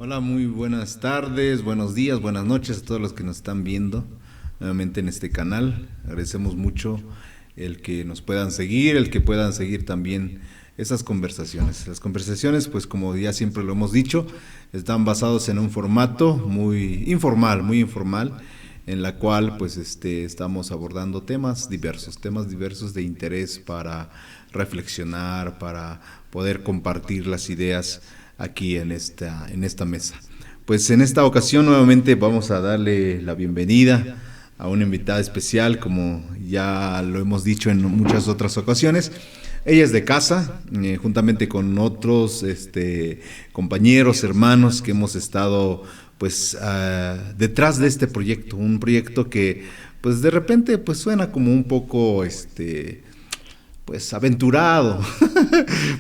Hola, muy buenas tardes, buenos días, buenas noches a todos los que nos están viendo nuevamente en este canal. Agradecemos mucho el que nos puedan seguir, el que puedan seguir también esas conversaciones. Las conversaciones, pues como ya siempre lo hemos dicho, están basados en un formato muy informal, en la cual pues estamos abordando temas diversos de interés para reflexionar, para poder compartir las ideas aquí en esta mesa. Pues en esta ocasión nuevamente vamos a darle la bienvenida a una invitada especial, como ya lo hemos dicho en muchas otras ocasiones. Ella es de casa, juntamente con otros compañeros, hermanos que hemos estado pues detrás de este proyecto, un proyecto que pues de repente pues suena como un poco pues aventurado.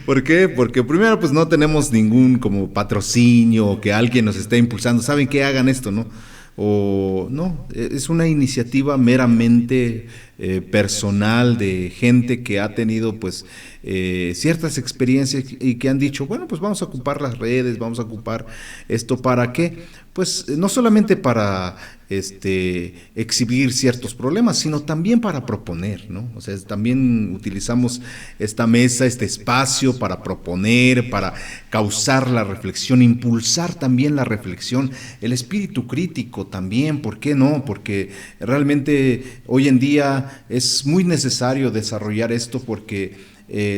¿Por qué? Porque primero pues no tenemos ningún como patrocinio o que alguien nos esté impulsando, saben que hagan esto, ¿no? O no, es una iniciativa meramente personal de gente que ha tenido pues ciertas experiencias y que han dicho, bueno, pues vamos a ocupar las redes, vamos a ocupar esto para qué, pues no solamente para exhibir ciertos problemas, sino también para proponer, ¿no? O sea, también utilizamos esta mesa, este espacio para proponer, para causar la reflexión, impulsar también la reflexión, el espíritu crítico también, ¿por qué no? Porque realmente hoy en día es muy necesario desarrollar esto porque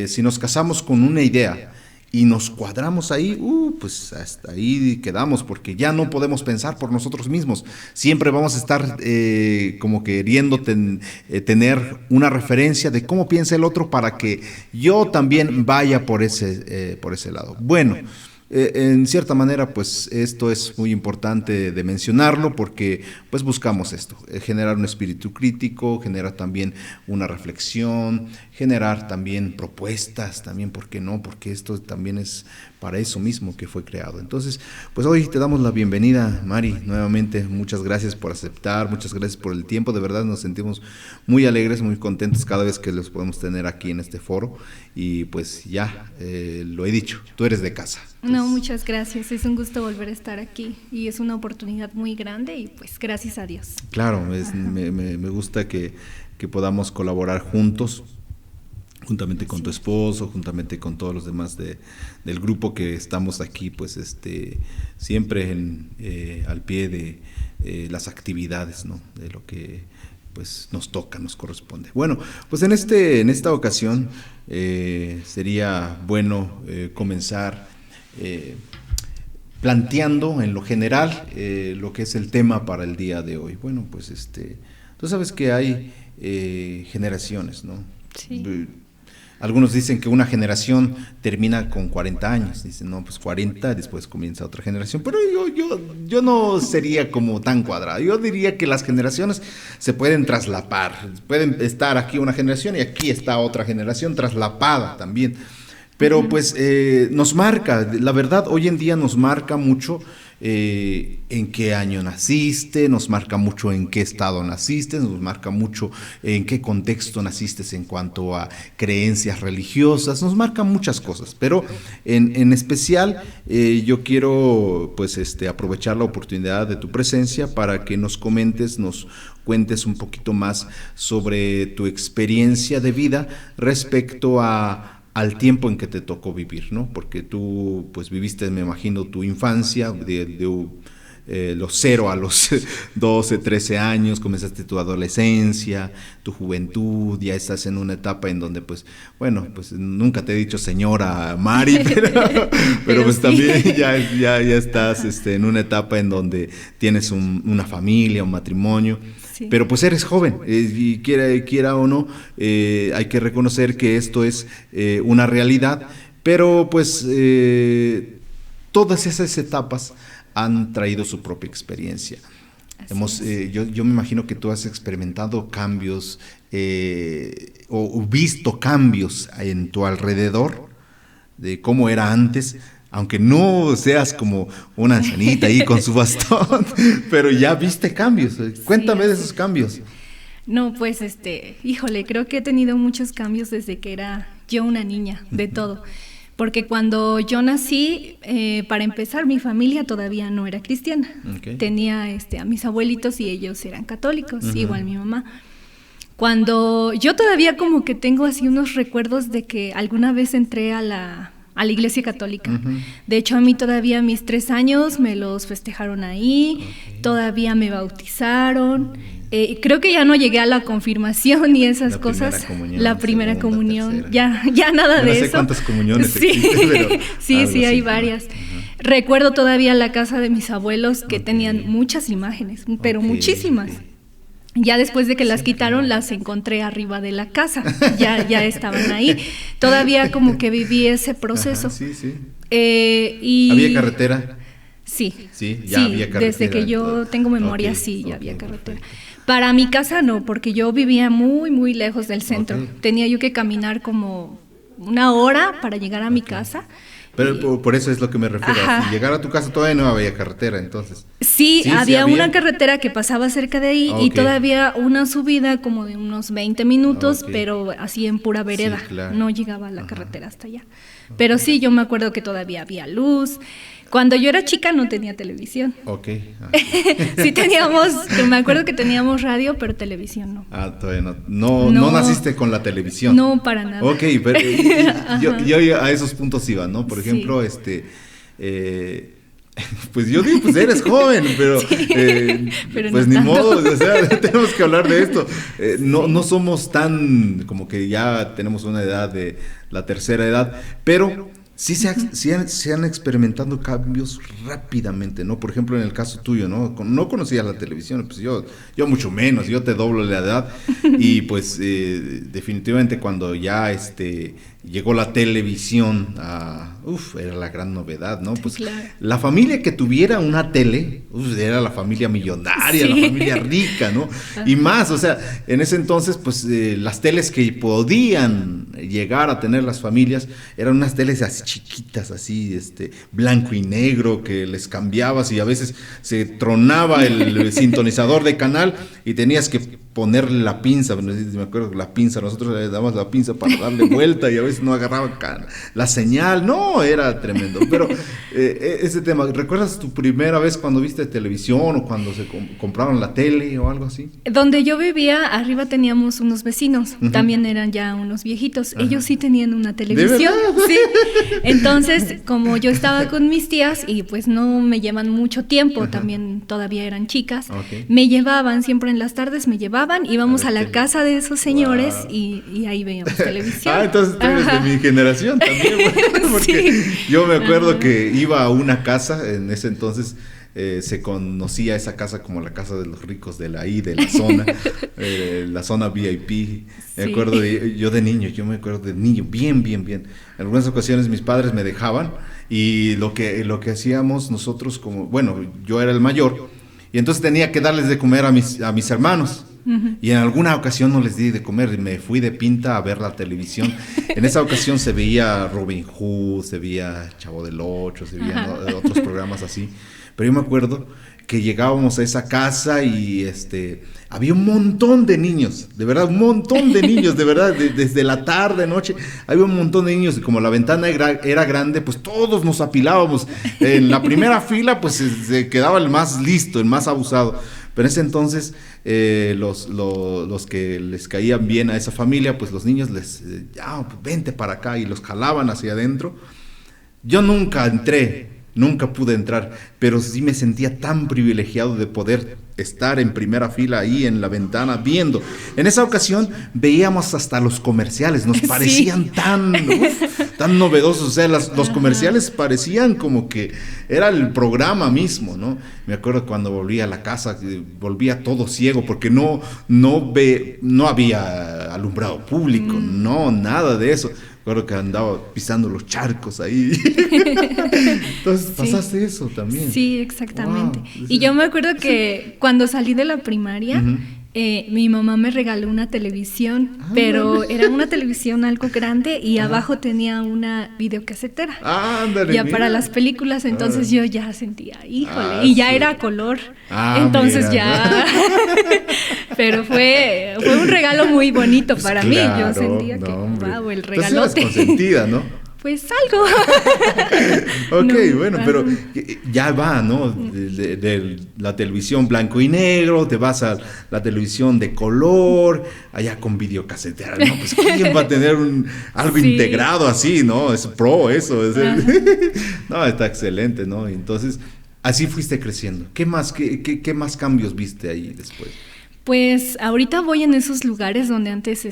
si nos casamos con una idea y nos cuadramos ahí, pues hasta ahí quedamos, porque ya no podemos pensar por nosotros mismos. Siempre vamos a estar como queriendo tener una referencia de cómo piensa el otro para que yo también vaya por ese lado. Bueno, en cierta manera, pues esto es muy importante de mencionarlo porque pues buscamos esto, generar un espíritu crítico, generar también una reflexión, generar también propuestas, también, ¿por qué no? Porque esto también es para eso mismo que fue creado. Entonces, pues hoy te damos la bienvenida, Mari, nuevamente, muchas gracias por aceptar, muchas gracias por el tiempo, de verdad nos sentimos muy alegres, muy contentos cada vez que los podemos tener aquí en este foro y pues ya, lo he dicho, tú eres de casa. No, muchas gracias, es un gusto volver a estar aquí y es una oportunidad muy grande y pues gracias a Dios. Claro, me gusta que podamos colaborar juntos, juntamente con tu esposo, juntamente con todos los demás del grupo que estamos aquí, pues siempre al pie de las actividades, ¿no? De lo que pues nos toca, nos corresponde. Bueno, pues en esta ocasión sería bueno comenzar planteando en lo general lo que es el tema para el día de hoy. Bueno, pues tú sabes que hay generaciones, ¿no? Sí. Algunos dicen que una generación termina con 40 años, dicen, no, pues 40, después comienza otra generación, pero yo no sería como tan cuadrado, yo diría que las generaciones se pueden traslapar, pueden estar aquí una generación y aquí está otra generación traslapada también, pero pues nos marca, la verdad hoy en día nos marca mucho en qué año naciste, nos marca mucho en qué estado naciste, nos marca mucho en qué contexto naciste en cuanto a creencias religiosas, nos marca muchas cosas, pero en especial yo quiero pues aprovechar la oportunidad de tu presencia para que nos comentes, nos cuentes un poquito más sobre tu experiencia de vida respecto al tiempo en que te tocó vivir, ¿no? Porque tú, pues, viviste, me imagino, tu infancia de los 0 a los 12, 13 años, comenzaste tu adolescencia, tu juventud, ya estás en una etapa en donde, pues, bueno, pues nunca te he dicho señora Mari, pero pues sí. También ya estás en una etapa en donde tienes una familia, un matrimonio. Sí. Pero pues eres joven y quiera o no, hay que reconocer que esto es una realidad, pero pues todas esas etapas han traído su propia experiencia. Yo me imagino que tú has experimentado cambios o visto cambios en tu alrededor de cómo era antes, aunque no seas como una ancianita ahí con su bastón, pero ya viste cambios. Cuéntame de esos cambios. No, pues híjole, creo que he tenido muchos cambios desde que era yo una niña, de todo. Porque cuando yo nací, para empezar, mi familia todavía no era cristiana. Okay. Tenía a mis abuelitos y ellos eran católicos, igual mi mamá. Cuando yo todavía como que tengo así unos recuerdos de que alguna vez entré a la iglesia católica. De hecho, a mí todavía a mis 3 años me los festejaron ahí, todavía me bautizaron. Creo que ya no llegué a la confirmación y esas cosas. La primera comunión, ya nada de eso. No sé cuántas comuniones sí. existen, pero sí, hay varias. Recuerdo todavía la casa de mis abuelos que tenían muchas imágenes, pero muchísimas. Ya después de que las quitaron, las encontré arriba de la casa, ya estaban ahí. Todavía como que viví ese proceso. Ajá, sí. Y ¿Había carretera? Sí, había carretera. Desde que yo tengo memoria, ya había carretera. Perfecto. Para mi casa no, porque yo vivía muy, muy lejos del centro. Tenía yo que caminar como 1 hora para llegar a mi casa. Pero por eso es lo que me refiero. Si llegar a tu casa todavía no había carretera, entonces. Sí, había una carretera que pasaba cerca de ahí y todavía una subida como de unos 20 minutos, pero así en pura vereda. Sí, claro. No llegaba la carretera hasta allá. Pero sí, yo me acuerdo que todavía había luz. Cuando yo era chica no tenía televisión. Sí me acuerdo que teníamos radio, pero televisión no. Todavía no naciste con la televisión. No, para nada. Pero yo a esos puntos iba, ¿no? Por ejemplo, pues yo digo, pues eres joven, pero pues no ni modo, o sea, tenemos que hablar de esto. No somos tan, como que ya tenemos una edad de la tercera edad, pero sí se han experimentado cambios rápidamente, ¿no? Por ejemplo, en el caso tuyo, ¿no? No conocías la televisión, pues yo mucho menos, yo te doblo la edad y pues definitivamente cuando ya llegó la televisión, era la gran novedad, ¿no? Pues claro. La familia que tuviera una tele, era la familia millonaria, la familia rica, ¿no? Y más, o sea, en ese entonces, pues las teles que podían llegar a tener las familias eran unas teles así chiquitas, así, blanco y negro, que les cambiabas y a veces se tronaba el sintonizador de canal y tenías que ponerle la pinza, me acuerdo, la pinza, nosotros le dábamos la pinza para darle vuelta y a veces no agarraba la señal, no, era tremendo, pero ese tema, ¿recuerdas tu primera vez cuando viste televisión o cuando se compraron la tele o algo así? Donde yo vivía, arriba teníamos unos vecinos, también eran ya unos viejitos, ellos sí tenían una televisión, sí, entonces como yo estaba con mis tías y pues no me llevan mucho tiempo, también todavía eran chicas, me llevaban, siempre en las tardes me llevaban, íbamos a la casa de esos señores y ahí veíamos televisión. Entonces tú eres de mi generación también, porque yo me acuerdo que iba a una casa, en ese entonces se conocía esa casa como la casa de los ricos de la zona, la zona VIP. Me acuerdo yo me acuerdo de niño, bien. En algunas ocasiones mis padres me dejaban y lo que hacíamos nosotros yo era el mayor y entonces tenía que darles de comer a mis hermanos. Y en alguna ocasión no les di de comer y me fui de pinta a ver la televisión. En esa ocasión se veía Robin Hood, se veía Chavo del Ocho, se veían otros programas así. Pero yo me acuerdo que llegábamos a esa casa y había un montón de niños, de verdad, desde la tarde, noche, había un montón de niños y como la ventana era grande, pues todos nos apilábamos. En la primera fila, pues se quedaba el más listo, el más abusado. Pero en ese entonces, los que les caían bien a esa familia, pues los niños pues vente para acá y los jalaban hacia adentro. Yo nunca pude entrar, pero sí me sentía tan privilegiado de poder estar en primera fila ahí en la ventana viendo. En esa ocasión veíamos hasta los comerciales, nos parecían tan novedosos, o sea, los comerciales parecían como que era el programa mismo, ¿no? Me acuerdo cuando volví a la casa, volvía todo ciego porque no había alumbrado público, no, nada de eso. Recuerdo que andaba pisando los charcos ahí. Entonces pasaste eso también. Sí, exactamente. Wow. Y yo me acuerdo que cuando salí de la primaria, mi mamá me regaló una televisión, pero era una televisión algo grande y abajo tenía una videocasetera. Ya para las películas, entonces yo ya sentía, híjole, y ya era color. Entonces ya. Pero fue un regalo muy bonito para mí. Yo sentía que, wow, el regalote. Entonces eras consentida, ¿no? Pues algo. Ok, No, bueno, pero ya va, ¿no? De la televisión blanco y negro, te vas a la televisión de color, allá con videocasetera, ¿no? Pues ¿quién va a tener algo Sí. integrado así, ¿no? Es pro eso. No, está excelente, ¿no? Entonces, así fuiste creciendo. ¿Qué más cambios viste ahí después? Pues ahorita voy en esos lugares donde antes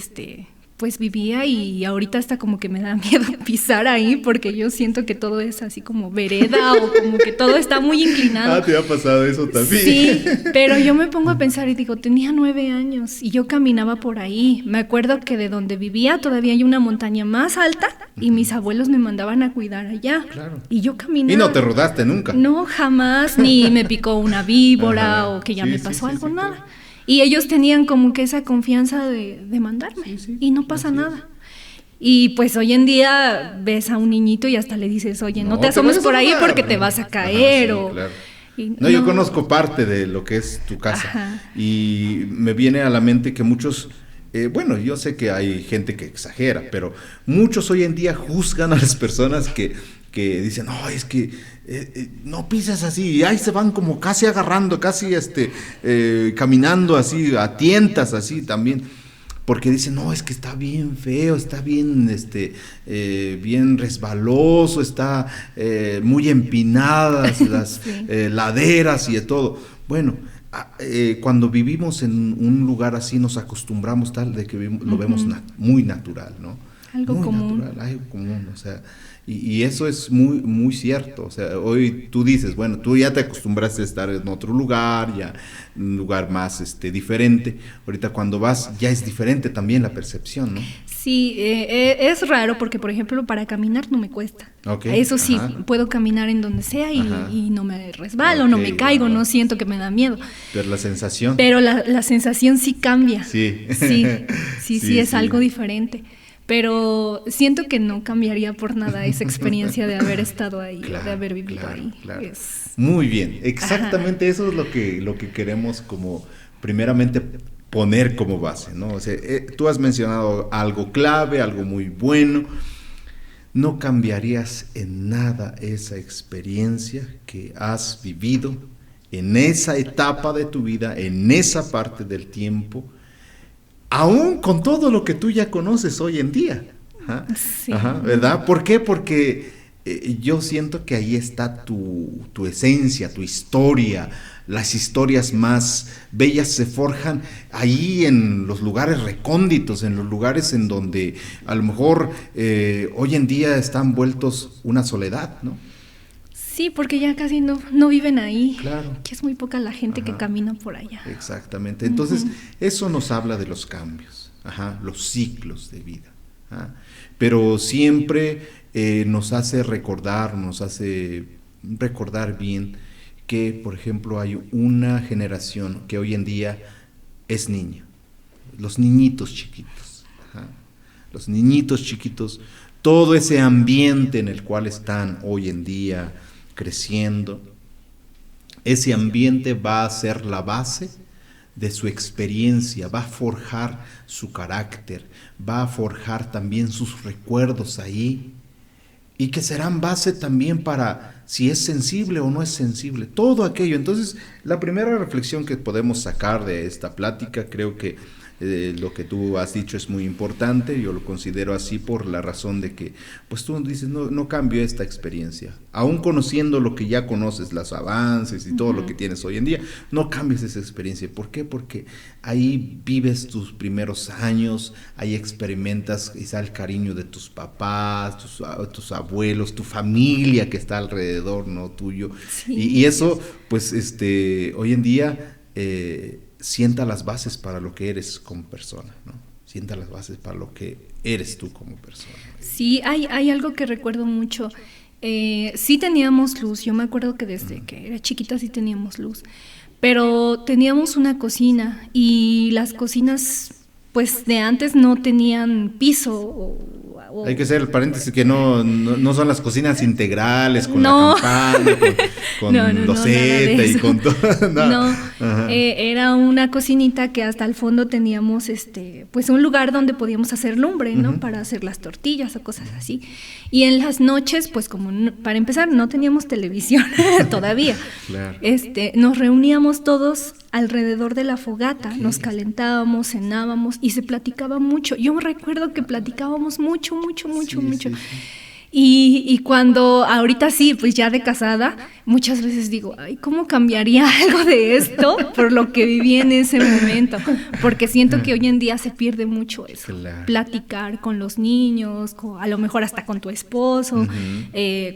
pues vivía, y ahorita hasta como que me da miedo pisar ahí, porque yo siento que todo es así como vereda o como que todo está muy inclinado. Ah, ¿te ha pasado eso también? Sí, pero yo me pongo a pensar y digo, tenía 9 años y yo caminaba por ahí. Me acuerdo que de donde vivía todavía hay una montaña más alta y mis abuelos me mandaban a cuidar allá. Claro. Y yo caminaba. Y no te rodaste nunca. No, jamás, ni me picó una víbora o que ya Sí, me sí, pasó sí, algo, sí, nada. claro. Y ellos tenían como que esa confianza de mandarme, Sí, y no pasa así es. nada. Y pues hoy en día ves a un niñito y hasta le dices, oye, no te asomes vas a por ahí asomar. porque te vas a caer. Ajá, sí, o claro. y No, yo conozco parte de lo que es tu casa. Ajá. Y me viene a la mente que muchos, bueno, yo sé que hay gente que exagera, pero muchos hoy en día juzgan a las personas que dicen, no, es que no pisas así, y ahí se van como casi agarrando, casi caminando así, a tientas así también. Porque dicen, no, es que está bien feo, está bien, bien resbaloso, está muy empinadas las Sí. laderas y de todo. Bueno, cuando vivimos en un lugar así nos acostumbramos tal de que lo vemos muy natural, ¿no? Algo muy común. natural, algo común, o sea, y eso es muy, muy cierto. O sea, hoy tú dices, bueno, tú ya te acostumbraste a estar en otro lugar, ya un lugar más diferente. Ahorita cuando vas ya es diferente también la percepción, ¿no? Sí, es raro porque, por ejemplo, para caminar no me cuesta. Ok, Eso sí, ajá. puedo caminar en donde sea Ajá. y no me resbalo, no Ok, me caigo, wow. no siento que me da miedo. Pero la sensación. Pero la sensación sí cambia. Sí. Sí, es algo diferente. Pero siento que no cambiaría por nada esa experiencia de haber estado ahí, Claro, de haber vivido claro, ahí. claro. Muy bien, exactamente. Ajá. Eso es lo que queremos como primeramente poner como base, ¿no? O sea, tú has mencionado algo clave, algo muy bueno. No cambiarías en nada esa experiencia que has vivido en esa etapa de tu vida, en esa parte del tiempo, aún con todo lo que tú ya conoces hoy en día. Ajá, sí. Ajá, ¿verdad? ¿Por qué? Porque yo siento que ahí está tu esencia, tu historia. Las historias más bellas se forjan ahí en los lugares recónditos, en los lugares en donde a lo mejor hoy en día están vueltos una soledad, ¿no? Sí, porque ya casi no viven ahí. Claro. Que es muy poca la gente que camina por allá. Exactamente. Entonces, eso nos habla de los cambios, los ciclos de vida. Pero siempre nos hace recordar bien que, por ejemplo, hay una generación que hoy en día es niña. Los niñitos chiquitos. Los niñitos chiquitos, todo ese ambiente en el cual están hoy en día creciendo, ese ambiente va a ser la base de su experiencia, va a forjar su carácter, va a forjar también sus recuerdos ahí, y que serán base también para si es sensible o no es sensible, todo aquello. Entonces, la primera reflexión que podemos sacar de esta plática, creo que lo que tú has dicho es muy importante. Yo lo considero así por la razón de que, pues tú dices, no cambio esta experiencia, aún conociendo lo que ya conoces, los avances y todo lo que tienes hoy en día, no cambies esa experiencia. ¿Por qué? Porque ahí vives tus primeros años, ahí experimentas quizá el cariño de tus papás, tus abuelos, tu familia que está alrededor, ¿no? Tuyo. Sí. Y eso, pues, hoy en día sienta las bases para lo que eres como persona, ¿no? Sienta las bases para lo que eres tú como persona. Sí, hay algo que recuerdo mucho. Sí teníamos luz, yo me acuerdo que desde que era chiquita sí teníamos luz, pero teníamos una cocina y las cocinas pues de antes no tenían piso hay que hacer el paréntesis que no son las cocinas integrales con no. la campana, con loseta y con todo. No, era una cocinita que hasta el fondo teníamos pues un lugar donde podíamos hacer lumbre, ¿no? Para hacer las tortillas o cosas así. Y en las noches, pues como para empezar no teníamos televisión todavía. Claro. Nos reuníamos todos alrededor de la fogata, nos calentábamos, cenábamos y se platicaba mucho. Yo me recuerdo que platicábamos mucho. Sí. Y cuando ahorita sí, pues ya de casada, muchas veces digo, ay, ¿cómo cambiaría algo de esto por lo que viví en ese momento? Porque siento que hoy en día se pierde mucho eso. Claro. Platicar con los niños, a lo mejor hasta con tu esposo,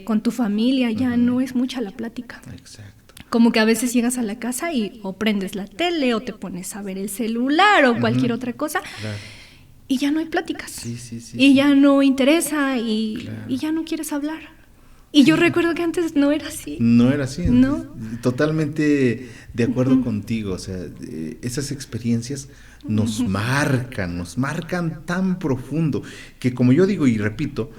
con tu familia, ya no es mucha la plática. Exacto. Como que a veces llegas a la casa y o prendes la tele o te pones a ver el celular o cualquier otra cosa. Claro. Y ya no hay pláticas. Sí, y ya no interesa y ya no quieres hablar. Y yo recuerdo que antes no era así. No era así. No. Totalmente de acuerdo contigo. O sea, esas experiencias nos marcan tan profundo que, como yo digo y repito,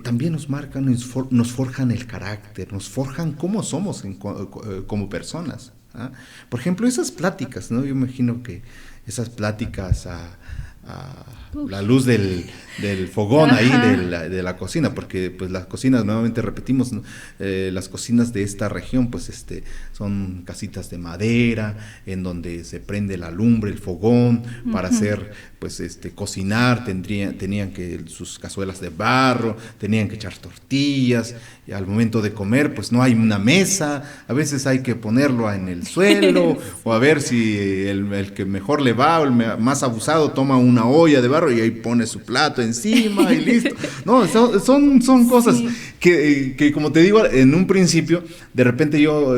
también nos marcan, nos forjan el carácter, nos forjan cómo somos como personas. ¿Ah? Por ejemplo, esas pláticas, ¿no? Yo imagino que esas pláticas a la luz del fogón ahí de la cocina, porque pues las cocinas, nuevamente repetimos, ¿no? Las cocinas de esta región pues son casitas de madera en donde se prende la lumbre, el fogón para hacer pues cocinar, tenían que sus cazuelas de barro, tenían que echar tortillas, y al momento de comer pues no hay una mesa, a veces hay que ponerlo en el suelo o a ver si el que mejor le va o el más abusado toma una olla de barro y ahí pone su plato encima y listo. No, son cosas que como te digo en un principio, de repente yo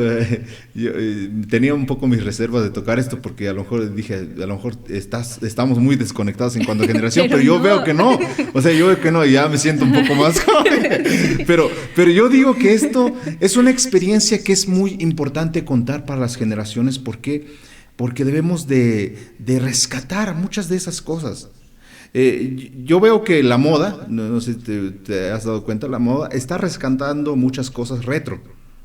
tenía un poco mis reservas de tocar esto porque a lo mejor dije, a lo mejor estamos muy desconectados en cuanto a generación, pero yo veo que no, o sea, yo veo que no, y ya me siento un poco más joven, pero yo digo que esto es una experiencia que es muy importante contar para las generaciones, porque debemos de rescatar muchas de esas cosas. Yo veo que la moda, no sé si te has dado cuenta, la moda está rescatando muchas cosas retro.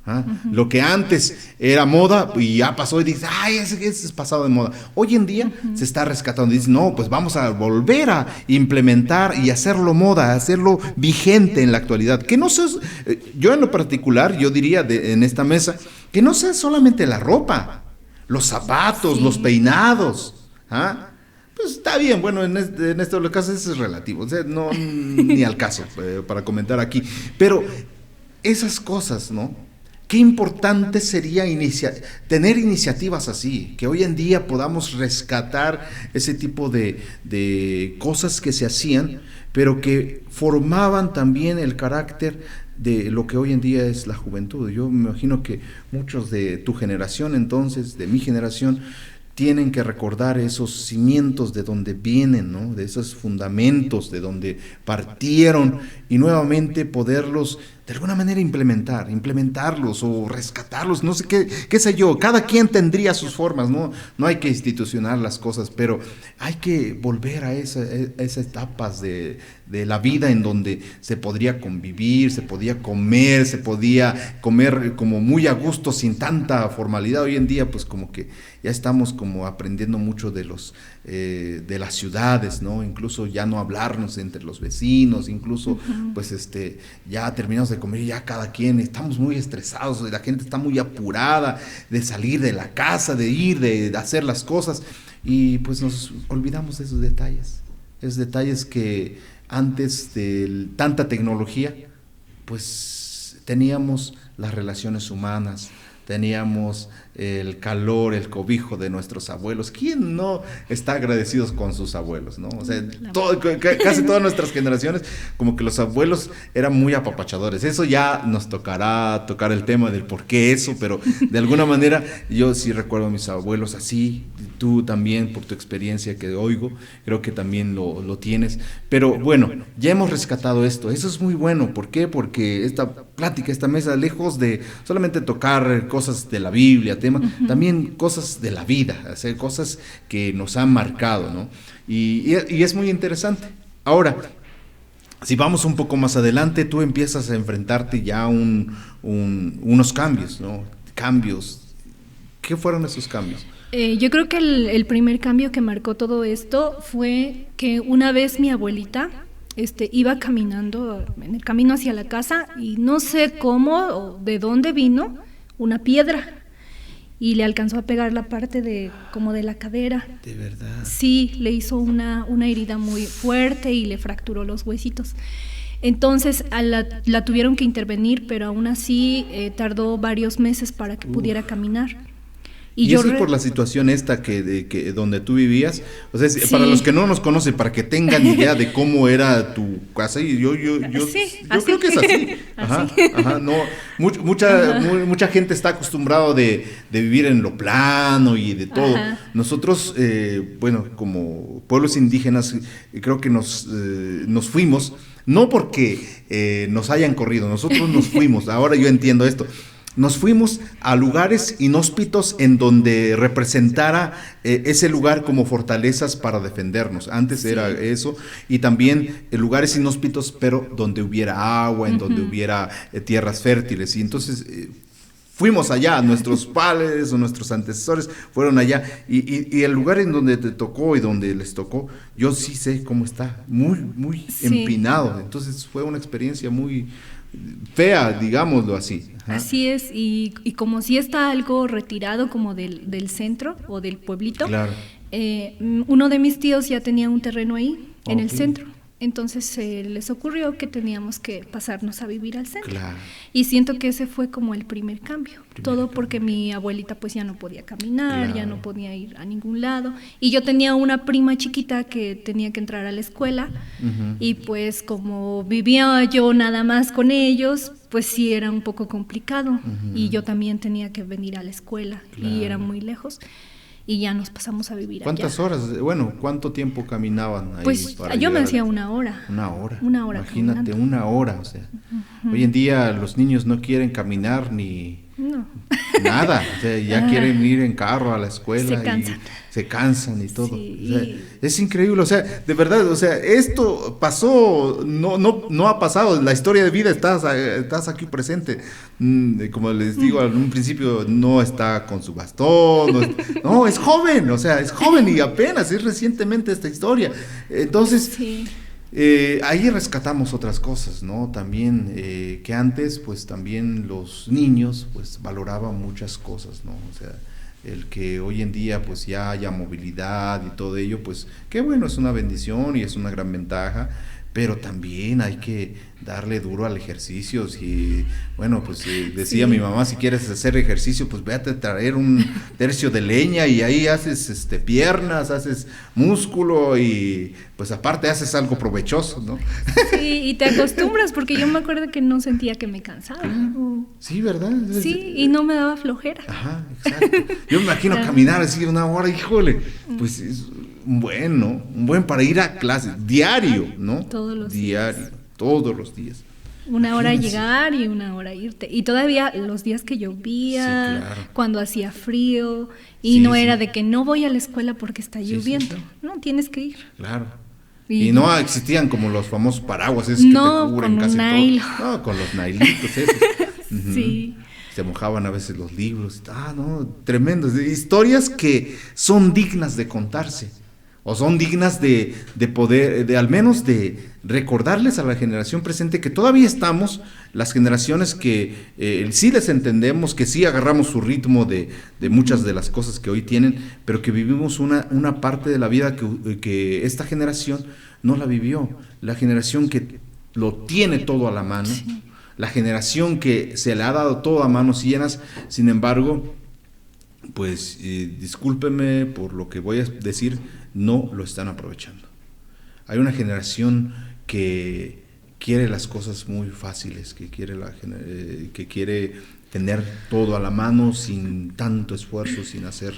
¿Ah? Lo que antes era moda y ya pasó y dices, ay, ese es pasado de moda. Hoy en día se está rescatando y dices, no, pues vamos a volver a implementar y hacerlo moda, hacerlo vigente en la actualidad. Que no sea, yo en lo particular, yo diría en esta mesa, que no sea solamente la ropa, los zapatos, los peinados, ¿ah? Pues está bien, bueno, en este caso eso es relativo, o sea, no ni al caso para comentar aquí, pero esas cosas, ¿no? Qué importante sería tener iniciativas así, que hoy en día podamos rescatar ese tipo de cosas que se hacían, pero que formaban también el carácter de lo que hoy en día es la juventud. Yo me imagino que muchos de tu generación, entonces, de mi generación, tienen que recordar esos cimientos de donde vienen, ¿no? De esos fundamentos de donde partieron y nuevamente poderlos de alguna manera implementarlos o rescatarlos, no sé qué sé yo, cada quien tendría sus formas, no hay que institucionar las cosas, pero hay que volver a esas etapas de la vida en donde se podría convivir, se podía comer como muy a gusto sin tanta formalidad. Hoy en día pues como que ya estamos como aprendiendo mucho de las ciudades, ¿no? Incluso ya no hablarnos entre los vecinos, incluso pues ya terminamos de comer y ya cada quien estamos muy estresados, la gente está muy apurada de salir de la casa, de ir, de hacer las cosas, y pues nos olvidamos de esos detalles que antes de tanta tecnología pues teníamos las relaciones humanas, teníamos el calor, el cobijo de nuestros abuelos. ¿Quién no está agradecido con sus abuelos, no? O sea, casi todas nuestras generaciones, como que los abuelos eran muy apapachadores. Eso ya nos tocará tocar el tema del por qué eso, pero de alguna manera yo sí recuerdo a mis abuelos así. Tú también, por tu experiencia que oigo, creo que también lo tienes. Pero bueno, ya hemos rescatado esto. Eso es muy bueno. ¿Por qué? Porque esta plática, esta mesa, lejos de solamente tocar cosas cosas de la Biblia, también cosas de la vida, hacer cosas que nos han marcado, ¿no? Y es muy interesante. Ahora, si vamos un poco más adelante, tú empiezas a enfrentarte ya a unos cambios, ¿no? Cambios. ¿Qué fueron esos cambios? Yo creo que el primer cambio que marcó todo esto fue que una vez mi abuelita iba caminando en el camino hacia la casa y no sé cómo o de dónde vino una piedra y le alcanzó a pegar la parte como de la cadera. ¿De verdad? Sí, le hizo una herida muy fuerte y le fracturó los huesitos. Entonces la tuvieron que intervenir, pero aún así tardó varios meses para que pudiera caminar. Y eso es por la situación esta que donde tú vivías. O sea, sí. Para los que no nos conocen, para que tengan idea de cómo era tu casa, y yo creo que es así. Ajá, no, mucha gente está acostumbrado de vivir en lo plano y de todo. Ajá. Nosotros, bueno, como pueblos indígenas, creo que nos fuimos, no porque nos hayan corrido, nosotros nos fuimos. Ahora yo entiendo esto. Nos fuimos a lugares inhóspitos en donde representara ese lugar como fortalezas para defendernos. Antes era eso, y también lugares inhóspitos, pero donde hubiera agua, en donde hubiera tierras fértiles. Y entonces fuimos allá, nuestros padres o nuestros antecesores fueron allá, y el lugar en donde te tocó y donde les tocó, yo sí sé cómo está, muy, muy empinado. Entonces fue una experiencia muy fea, digámoslo así. Ajá. Así es, y como si está algo retirado como del centro o del pueblito, claro. Uno de mis tíos ya tenía un terreno ahí, en el centro. Entonces les ocurrió que teníamos que pasarnos a vivir al centro. Claro. Y siento que ese fue como el primer cambio. Todo porque mi abuelita pues ya no podía caminar, claro. Ya no podía ir a ningún lado. Y yo tenía una prima chiquita que tenía que entrar a la escuela. Y pues como vivía yo nada más con ellos, pues sí era un poco complicado. Y yo también tenía que venir a la escuela, claro. Y era muy lejos. Y ya nos pasamos a vivir ¿Cuántas allá. Horas? Bueno, ¿cuánto tiempo caminaban ahí? Pues yo me hacía una hora. Una hora. Imagínate, caminando. una hora. O sea, hoy en día los niños no quieren caminar ni nada. O sea, ya quieren ir en carro a la escuela. Se cansan y todo. Sí. O sea, es increíble. O sea, de verdad, o sea, esto pasó, no ha pasado. En la historia de vida estás aquí presente. Como les digo al un principio, no está con su bastón. No, es joven. O sea, es joven y apenas es recientemente esta historia. Entonces, ahí rescatamos otras cosas, ¿no? También que antes, pues también los niños, pues valoraban muchas cosas, ¿no? O sea, el que hoy en día pues ya haya movilidad y todo ello, pues qué bueno, es una bendición y es una gran ventaja, pero también hay que darle duro al ejercicio. Y bueno, pues decía mi mamá, si quieres hacer ejercicio, pues véate a traer un tercio de leña y ahí haces piernas, haces músculo y pues aparte haces algo provechoso, ¿no? Sí, y te acostumbras, porque yo me acuerdo que no sentía que me cansaba. Sí, ¿verdad? Sí, y no me daba flojera. Ajá, exacto. Yo me imagino caminar así una hora, híjole, pues es un buen para ir a clases, diario, ¿no? Todos los días. Todos los días. Una hora llegar y una hora irte. Y todavía los días que llovía, sí, claro. Cuando hacía frío, y no era de que no voy a la escuela porque está lloviendo. Sí. No, tienes que ir. Claro. Y no existían como los famosos paraguas esos que te cubren casi todo. No, con los nailitos esos. Sí. Se mojaban a veces los libros. Tremendos. Historias que son dignas de contarse. O son dignas de poder, de al menos de recordarles a la generación presente que todavía estamos, las generaciones que sí les entendemos, que sí agarramos su ritmo de muchas de las cosas que hoy tienen, pero que vivimos una parte de la vida que esta generación no la vivió. La generación que lo tiene todo a la mano, sí. La generación que se le ha dado todo a manos llenas, sin embargo, pues discúlpeme por lo que voy a decir, no lo están aprovechando. Hay una generación que quiere las cosas muy fáciles, que quiere tener todo a la mano sin tanto esfuerzo, sin hacer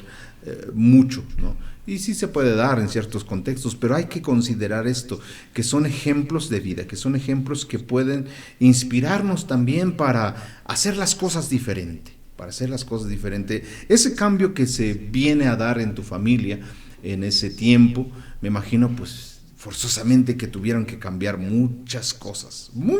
mucho, ¿no? Y sí se puede dar en ciertos contextos, pero hay que considerar esto, que son ejemplos de vida, que son ejemplos que pueden inspirarnos también para hacer las cosas diferente, para hacer las cosas diferente. Ese cambio que se viene a dar en tu familia en ese tiempo, me imagino pues forzosamente que tuvieron que cambiar muchas cosas, ¿no?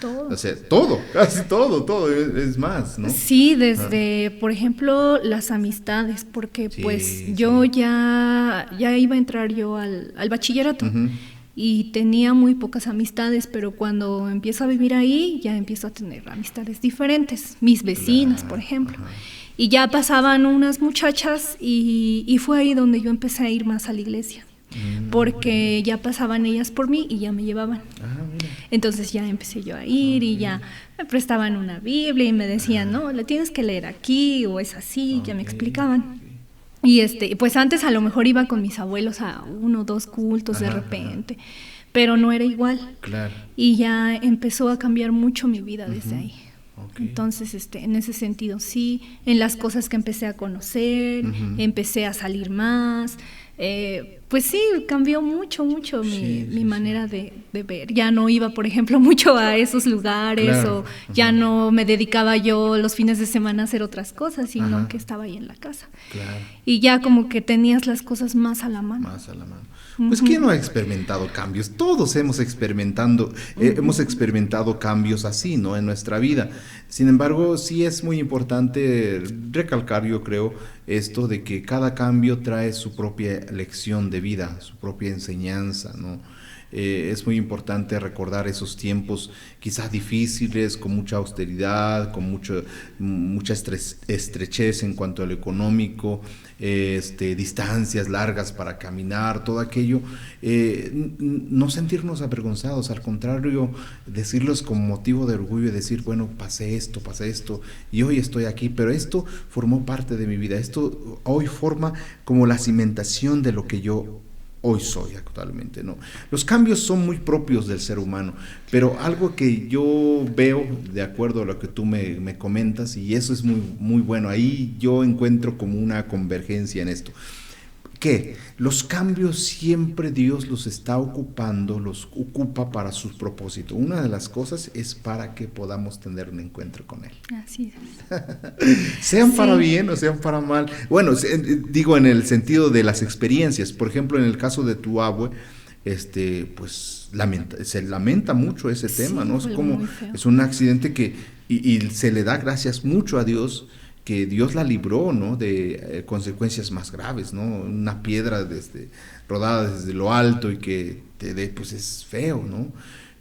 Todo. O sea, todo, casi todo, es más, ¿no? Sí, desde, por ejemplo, las amistades, porque Sí, pues yo ya iba a entrar yo al bachillerato. Uh-huh. Y tenía muy pocas amistades, pero cuando empiezo a vivir ahí, ya empiezo a tener amistades diferentes, mis vecinas, por ejemplo. Ajá. Y ya pasaban unas muchachas y fue ahí donde yo empecé a ir más a la iglesia, porque ya pasaban ellas por mí y ya me llevaban. Mira. Entonces ya empecé yo a ir y ya me prestaban una Biblia y me decían, no, la tienes que leer aquí o es así, ya me explicaban. Y pues antes a lo mejor iba con mis abuelos a 1 o 2 cultos de repente, pero no era igual. Claro. Y ya empezó a cambiar mucho mi vida desde ahí. Okay. Entonces, en ese sentido, sí, en las cosas que empecé a conocer, empecé a salir más, pues sí, cambió mucho mi manera de ver. Ya no iba, por ejemplo, mucho a esos lugares, claro. o ya no me dedicaba yo los fines de semana a hacer otras cosas, sino que estaba ahí en la casa. Claro. Y ya como que tenías las cosas más a la mano. Más a la mano. Pues ¿quién no ha experimentado cambios? Todos hemos experimentado cambios así, ¿no? En nuestra vida. Sin embargo, sí es muy importante recalcar, yo creo, esto de que cada cambio trae su propia lección de vida, su propia enseñanza, ¿no? Es muy importante recordar esos tiempos quizás difíciles, con mucha austeridad, con mucha estrechez en cuanto a lo económico, distancias largas para caminar, todo aquello, no sentirnos avergonzados, al contrario, decirlos con motivo de orgullo y decir, bueno, pasé esto y hoy estoy aquí, pero esto formó parte de mi vida, esto hoy forma como la cimentación de lo que yo hoy soy actualmente, ¿no? Los cambios son muy propios del ser humano, pero algo que yo veo, de acuerdo a lo que tú me comentas, y eso es muy, muy bueno, ahí yo encuentro como una convergencia en esto, que los cambios siempre Dios los está ocupando, los ocupa para sus propósitos. Una de las cosas es para que podamos tener un encuentro con Él. Así es. Sean para bien o sean para mal. Bueno, digo en el sentido de las experiencias. Por ejemplo, en el caso de tu abue, pues se lamenta mucho ese tema, ¿no? Es como es un accidente que y se le da gracias mucho a Dios, que Dios la libró, ¿no? De consecuencias más graves, ¿no? Una piedra rodada desde lo alto y que te dé, pues es feo, ¿no?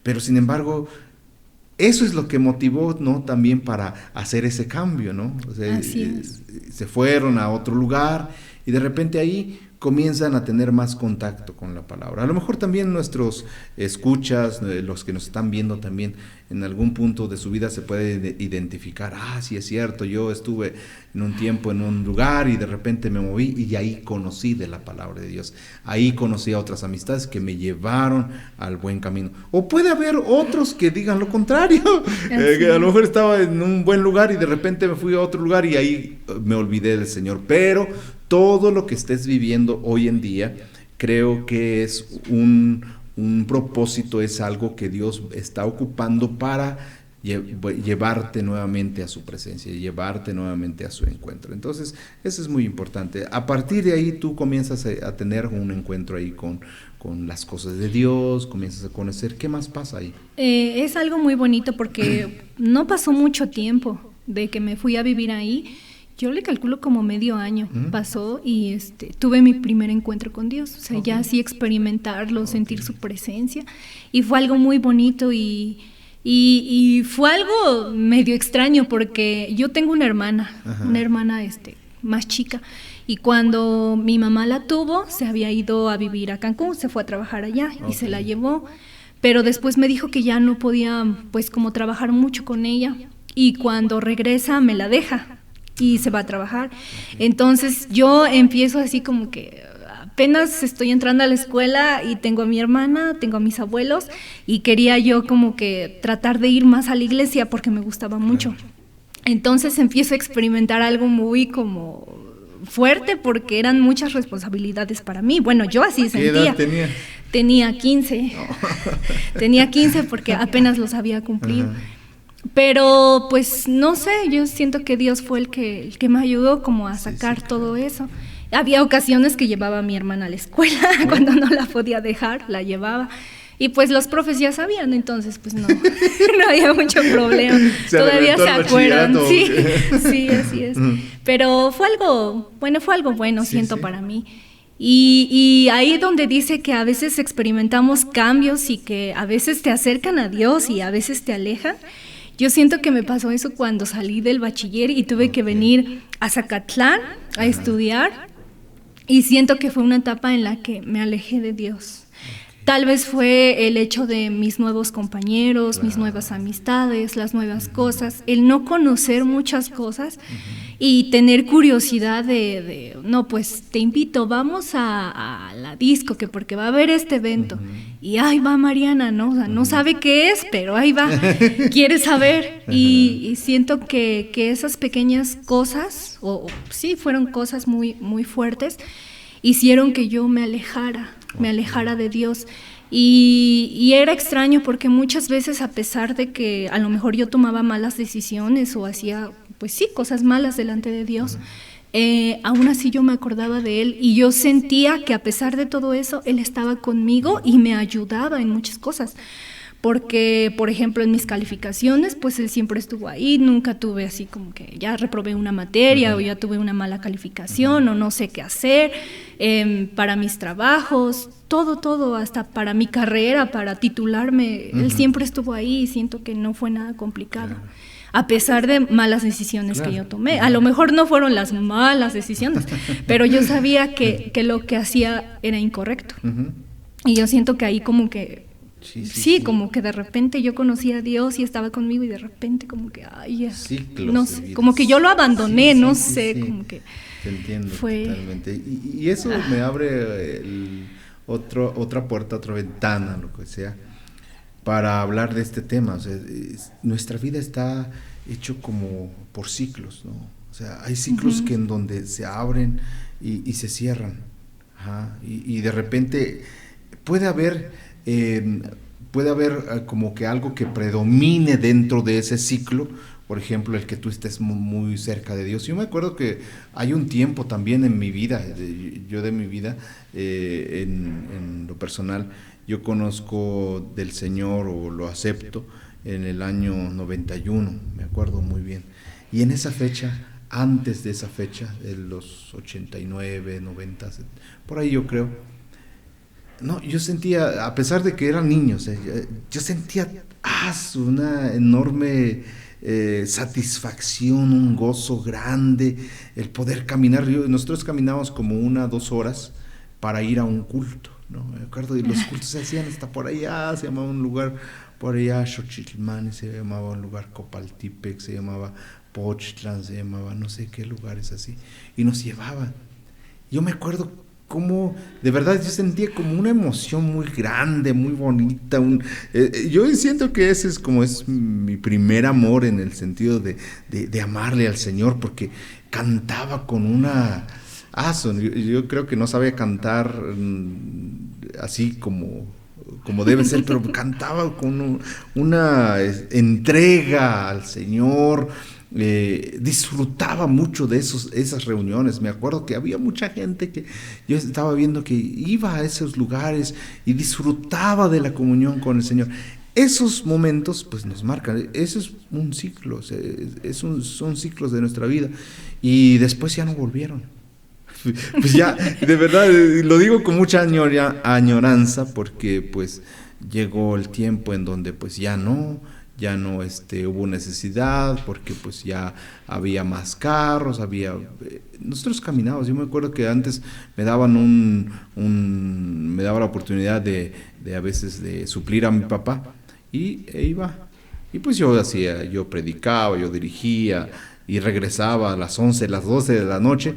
Pero sin embargo, eso es lo que motivó, ¿no? También para hacer ese cambio, ¿no? O sea, se fueron a otro lugar y de repente ahí comienzan a tener más contacto con la palabra. A lo mejor también nuestros escuchas, los que nos están viendo también, en algún punto de su vida se puede identificar, sí es cierto, yo estuve en un tiempo en un lugar y de repente me moví y ahí conocí de la palabra de Dios, ahí conocí a otras amistades que me llevaron al buen camino. O puede haber otros que digan lo contrario, que a lo mejor estaba en un buen lugar y de repente me fui a otro lugar y ahí me olvidé del Señor, pero todo lo que estés viviendo hoy en día, creo que es un propósito, es algo que Dios está ocupando para llevarte nuevamente a su presencia, llevarte nuevamente a su encuentro. Entonces, eso es muy importante. A partir de ahí tú comienzas a tener un encuentro ahí con las cosas de Dios, comienzas a conocer. ¿Qué más pasa ahí? Es algo muy bonito porque no pasó mucho tiempo de que me fui a vivir ahí. Yo le calculo como medio año pasó y tuve mi primer encuentro con Dios, o sea, ya así experimentarlo, sentir su presencia, y fue algo muy bonito y fue algo medio extraño porque yo tengo una hermana más chica, y cuando mi mamá la tuvo, se había ido a vivir a Cancún, se fue a trabajar allá y se la llevó, pero después me dijo que ya no podía pues como trabajar mucho con ella, y cuando regresa me la deja y se va a trabajar. Entonces yo empiezo así como que apenas estoy entrando a la escuela y tengo a mi hermana, tengo a mis abuelos, y quería yo como que tratar de ir más a la iglesia porque me gustaba mucho. Entonces empiezo a experimentar algo muy como fuerte porque eran muchas responsabilidades para mí. Bueno, yo así sentía. ¿Qué edad tenías? Tenía 15. Tenía 15 porque apenas los había cumplido. Pero pues no sé, yo siento que Dios fue el que me ayudó como a sacar todo eso. Había ocasiones que llevaba a mi hermana a la escuela, cuando no la podía dejar, la llevaba. Y pues los profes ya sabían, entonces pues no, no había mucho problema. Todavía se acuerdan. Sí, sí, así es. Pero fue algo bueno, sí, siento, sí, para mí. Y ahí donde dice que a veces experimentamos cambios y que a veces te acercan a Dios y a veces te alejan. Yo siento que me pasó eso cuando salí del bachiller y tuve que venir a Zacatlán a estudiar, y siento que fue una etapa en la que me alejé de Dios. Tal vez fue el hecho de mis nuevos compañeros, mis nuevas amistades, las nuevas cosas, el no conocer muchas cosas y tener curiosidad no, pues te invito, vamos a la disco, que porque va a haber este evento. Y ahí va Mariana, ¿no? O sea, no sabe qué es, pero ahí va, quiere saber. Y siento que esas pequeñas cosas, sí, fueron cosas muy, muy fuertes, hicieron que yo me alejara de Dios. Y era extraño porque muchas veces, a pesar de que a lo mejor yo tomaba malas decisiones o hacía, pues sí, cosas malas delante de Dios, aún así yo me acordaba de Él y yo sentía que a pesar de todo eso, Él estaba conmigo y me ayudaba en muchas cosas. Porque, por ejemplo, en mis calificaciones, pues Él siempre estuvo ahí, nunca tuve así como que ya reprobé una materia o ya tuve una mala calificación o no sé qué hacer, para mis trabajos, todo, hasta para mi carrera, para titularme, Él siempre estuvo ahí y siento que no fue nada complicado. A pesar de malas decisiones que yo tomé. A lo mejor no fueron las malas decisiones, pero yo sabía que lo que hacía era incorrecto. Y yo siento que ahí como que Sí, como que de repente yo conocí a Dios y estaba conmigo y de repente como que, ay, ya, no sé, como que yo lo abandoné, no sé, como que te entiendo totalmente. Y eso me abre otra puerta, otra ventana, lo que sea, para hablar de este tema. O sea, nuestra vida está hecho como por ciclos, ¿no? O sea, hay ciclos que en donde se abren y se cierran. Y de repente puede haber como que algo que predomine dentro de ese ciclo, por ejemplo, el que tú estés muy cerca de Dios. Yo me acuerdo que hay un tiempo también en mi vida, en lo personal, yo conozco del Señor o lo acepto en el año 91, me acuerdo muy bien. Y en esa fecha, antes de esa fecha, de los 89, 90, por ahí yo creo, no, yo sentía, a pesar de que eran niños, yo sentía una enorme satisfacción, un gozo grande, el poder caminar. Nosotros caminábamos como 1 o 2 horas para ir a un culto, ¿no? Me acuerdo, y los cultos se hacían hasta por allá, se llamaba un lugar por allá, Xochitl, se llamaba un lugar Copaltipec, se llamaba Pochtlán, se llamaba no sé qué lugares así, y nos llevaban. Yo me acuerdo como de verdad yo sentía como una emoción muy grande, muy bonita. Yo siento que ese es mi primer amor, en el sentido de amarle al Señor, porque cantaba con una yo creo que no sabía cantar así como debe ser, pero cantaba con una entrega al Señor. Disfrutaba mucho de esas reuniones. Me acuerdo que había mucha gente que yo estaba viendo que iba a esos lugares y disfrutaba de la comunión con el Señor. Esos momentos pues nos marcan. Eso es un ciclo, son ciclos de nuestra vida, y después ya no volvieron. Pues ya, de verdad, lo digo con mucha añoranza, porque pues llegó el tiempo en donde pues ya no hubo necesidad, porque pues ya había más carros, nosotros caminábamos. Yo me acuerdo que antes me daban me daba la oportunidad de a veces de suplir a mi papá, e iba, y pues yo predicaba, yo dirigía, y regresaba a las 11, las 12 de la noche.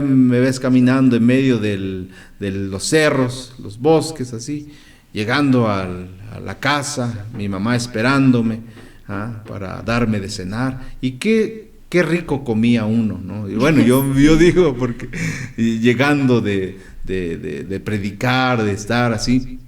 Me ves caminando en medio de los cerros, los bosques, así, llegando a la casa, mi mamá esperándome para darme de cenar. Y qué rico comía uno, ¿no? Y bueno, yo digo, porque llegando de predicar, de estar así,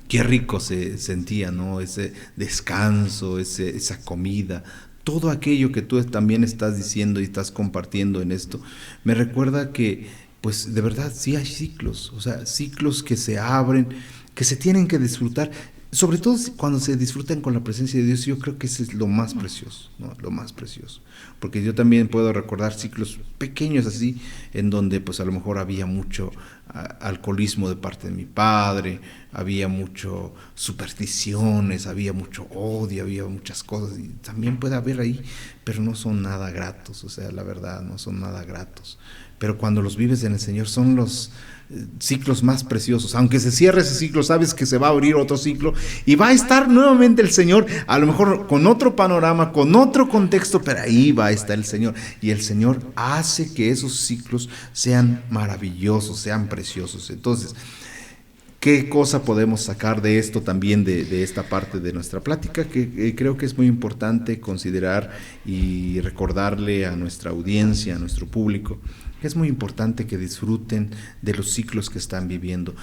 qué rico se sentía, ¿no? Ese descanso, esa comida, todo aquello que tú también estás diciendo y estás compartiendo en esto, me recuerda que, pues, de verdad sí hay ciclos, o sea, ciclos que se abren, que se tienen que disfrutar. Sobre todo cuando se disfrutan con la presencia de Dios, yo creo que ese es lo más precioso, ¿no? Lo más precioso. Porque yo también puedo recordar ciclos pequeños así, en donde pues a lo mejor había mucho alcoholismo de parte de mi padre, había mucho supersticiones, había mucho odio, había muchas cosas, y también puede haber ahí, pero no son nada gratos, o sea, la verdad, no son nada gratos. Pero cuando los vives en el Señor son los ciclos más preciosos. Aunque se cierre ese ciclo, sabes que se va a abrir otro ciclo y va a estar nuevamente el Señor, a lo mejor con otro panorama, con otro contexto, pero ahí va a estar el Señor, y el Señor hace que esos ciclos sean maravillosos, sean preciosos. Entonces, ¿qué cosa podemos sacar de esto también, de esta parte de nuestra plática? Que creo que es muy importante considerar y recordarle a nuestra audiencia, a nuestro público, que es muy importante que disfruten de los ciclos que están viviendo.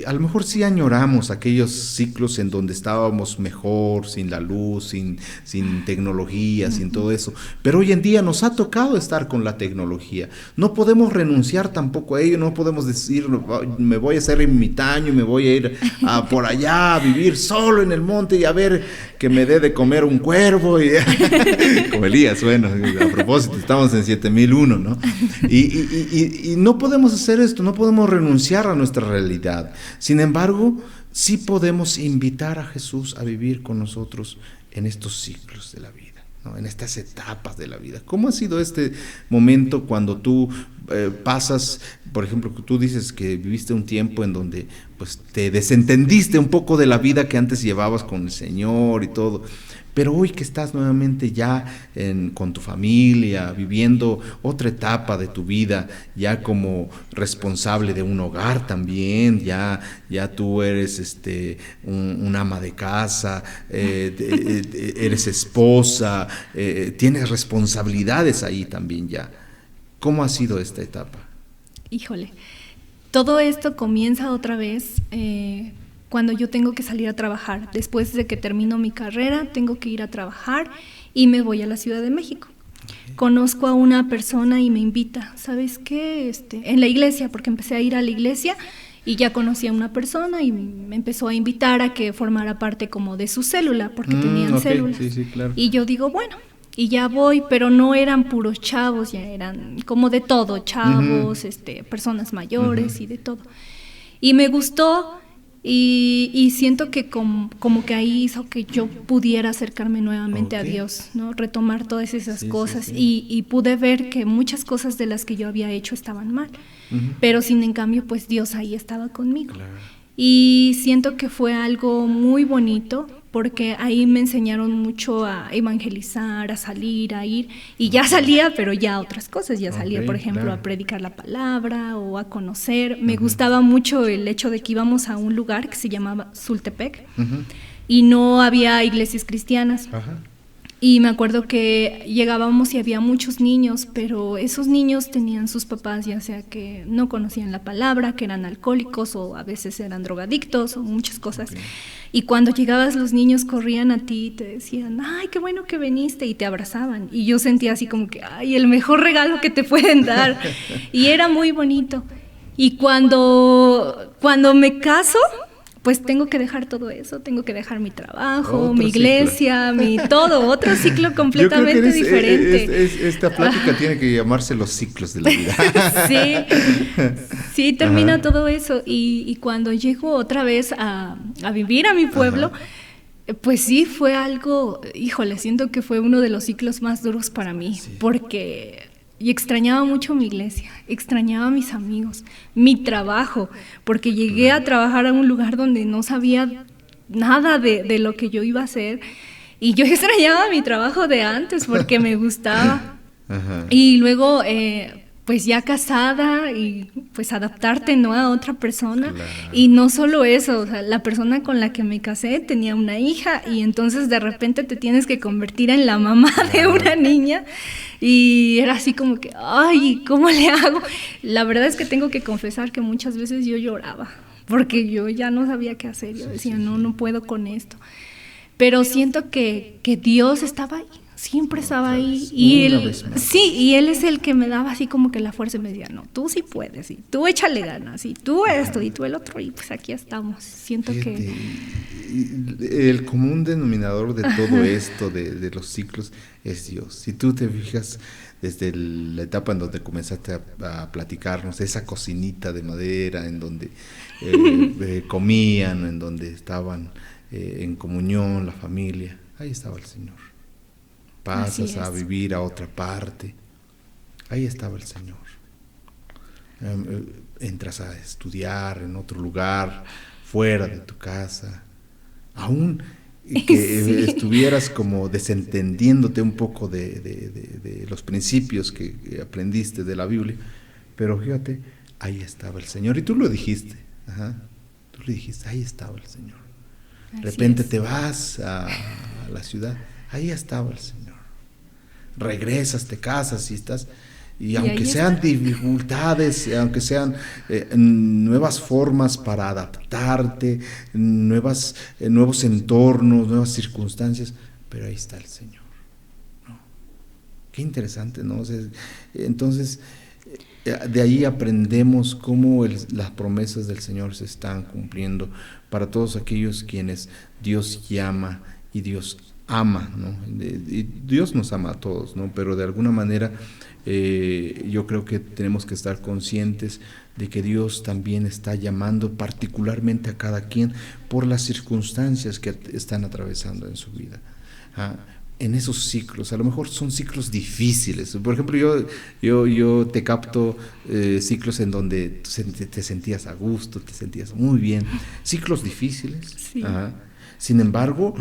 A lo mejor sí añoramos aquellos ciclos en donde estábamos mejor, sin la luz, sin tecnología, sin todo eso, pero hoy en día nos ha tocado estar con la tecnología. No podemos renunciar tampoco a ello, no podemos decir, me voy a hacer ermitaño, me voy a ir por allá a vivir solo en el monte y a ver que me dé de comer un cuervo, y como Elías. Bueno, a propósito, estamos en 7001, ¿no? Y no podemos hacer esto, no podemos renunciar a nuestra realidad. Sin embargo, sí podemos invitar a Jesús a vivir con nosotros en estos ciclos de la vida, ¿no? En estas etapas de la vida. ¿Cómo ha sido este momento cuando tú pasas, por ejemplo, tú dices que viviste un tiempo en donde pues te desentendiste un poco de la vida que antes llevabas con el Señor y todo, pero hoy que estás nuevamente ya con tu familia, viviendo otra etapa de tu vida, ya como responsable de un hogar también, ya tú eres un ama de casa, eres esposa, tienes responsabilidades ahí también ya. ¿Cómo ha sido esta etapa? Híjole, todo esto comienza otra vez cuando yo tengo que salir a trabajar. Después de que termino mi carrera, tengo que ir a trabajar y me voy a la Ciudad de México. Okay. Conozco a una persona y me invita, ¿sabes qué? En la iglesia, porque empecé a ir a la iglesia y ya conocí a una persona y me empezó a invitar a que formara parte como de su célula, porque tenían células. Sí, claro. Y yo digo, bueno, y ya voy, pero no eran puros chavos, ya eran como de todo, chavos, personas mayores y de todo. Y me gustó. Y siento que como que ahí hizo que yo pudiera acercarme nuevamente a Dios, ¿no? Retomar todas esas cosas. Sí. Y pude ver que muchas cosas de las que yo había hecho estaban mal, pero sin en cambio pues Dios ahí estaba conmigo. Claro. Y siento que fue algo muy bonito, porque ahí me enseñaron mucho a evangelizar, a salir, a ir, y ya salía, pero ya otras cosas, ya salía, por ejemplo, a predicar la palabra o a conocer. Me gustaba mucho el hecho de que íbamos a un lugar que se llamaba Sultepec, y no había iglesias cristianas. Y me acuerdo que llegábamos y había muchos niños, pero esos niños tenían sus papás, ya sea que no conocían la palabra, que eran alcohólicos o a veces eran drogadictos o muchas cosas. Y cuando llegabas, los niños corrían a ti y te decían, ay, qué bueno que viniste, y te abrazaban. Y yo sentía así como que, ay, el mejor regalo que te pueden dar. Y era muy bonito. Y cuando me caso, pues tengo que dejar todo eso, tengo que dejar mi trabajo, mi iglesia, mi todo, otro ciclo completamente diferente. Esta plática tiene que llamarse los ciclos de la vida. Sí, termina todo eso. Y cuando llego otra vez a vivir a mi pueblo, pues sí, fue algo, híjole, siento que fue uno de los ciclos más duros para mí, porque y extrañaba mucho mi iglesia, extrañaba a mis amigos, mi trabajo, porque llegué a trabajar a un lugar donde no sabía nada de lo que yo iba a hacer, y yo extrañaba mi trabajo de antes porque me gustaba. Y luego, pues ya casada y pues adaptarte, ¿no?, a otra persona. Claro. Y no solo eso, o sea, la persona con la que me casé tenía una hija y entonces de repente te tienes que convertir en la mamá de una niña. Y era así como que, ay, ¿cómo le hago? La verdad es que tengo que confesar que muchas veces yo lloraba, porque yo ya no sabía qué hacer. Yo decía, no puedo con esto. Pero siento que Dios estaba ahí, siempre estaba ahí. Y él, sí, y Él es el que me daba así como que la fuerza y me decía, no, tú sí puedes, y tú échale ganas, y tú esto, y tú el otro, y pues aquí estamos. Siento que... El común denominador de todo esto, de los ciclos, es Dios. Si tú te fijas desde la etapa en donde comenzaste a platicarnos, esa cocinita de madera en donde comían, en donde estaban en comunión la familia, ahí estaba el Señor. Pasas a vivir a otra parte, ahí estaba el Señor. Entras a estudiar en otro lugar, fuera de tu casa, aún que estuvieras como desentendiéndote un poco de los principios que aprendiste de la Biblia, pero fíjate, ahí estaba el Señor, y tú lo dijiste, tú le dijiste, ahí estaba el Señor. De repente te vas a la ciudad, ahí estaba el Señor. Regresas, te casas y aunque sean dificultades, aunque sean nuevas formas para adaptarte, nuevos entornos, nuevas circunstancias, pero ahí está el Señor, ¿no? Qué interesante, ¿no? O sea, entonces, de ahí aprendemos cómo las promesas del Señor se están cumpliendo para todos aquellos quienes Dios llama y Dios ama, ¿no? Y Dios nos ama a todos, ¿no? Pero de alguna manera yo creo que tenemos que estar conscientes de que Dios también está llamando particularmente a cada quien por las circunstancias que están atravesando en su vida. En esos ciclos, a lo mejor son ciclos difíciles. Por ejemplo, yo te capto ciclos en donde te sentías a gusto, te sentías muy bien. Ciclos difíciles. Sí. Sin embargo,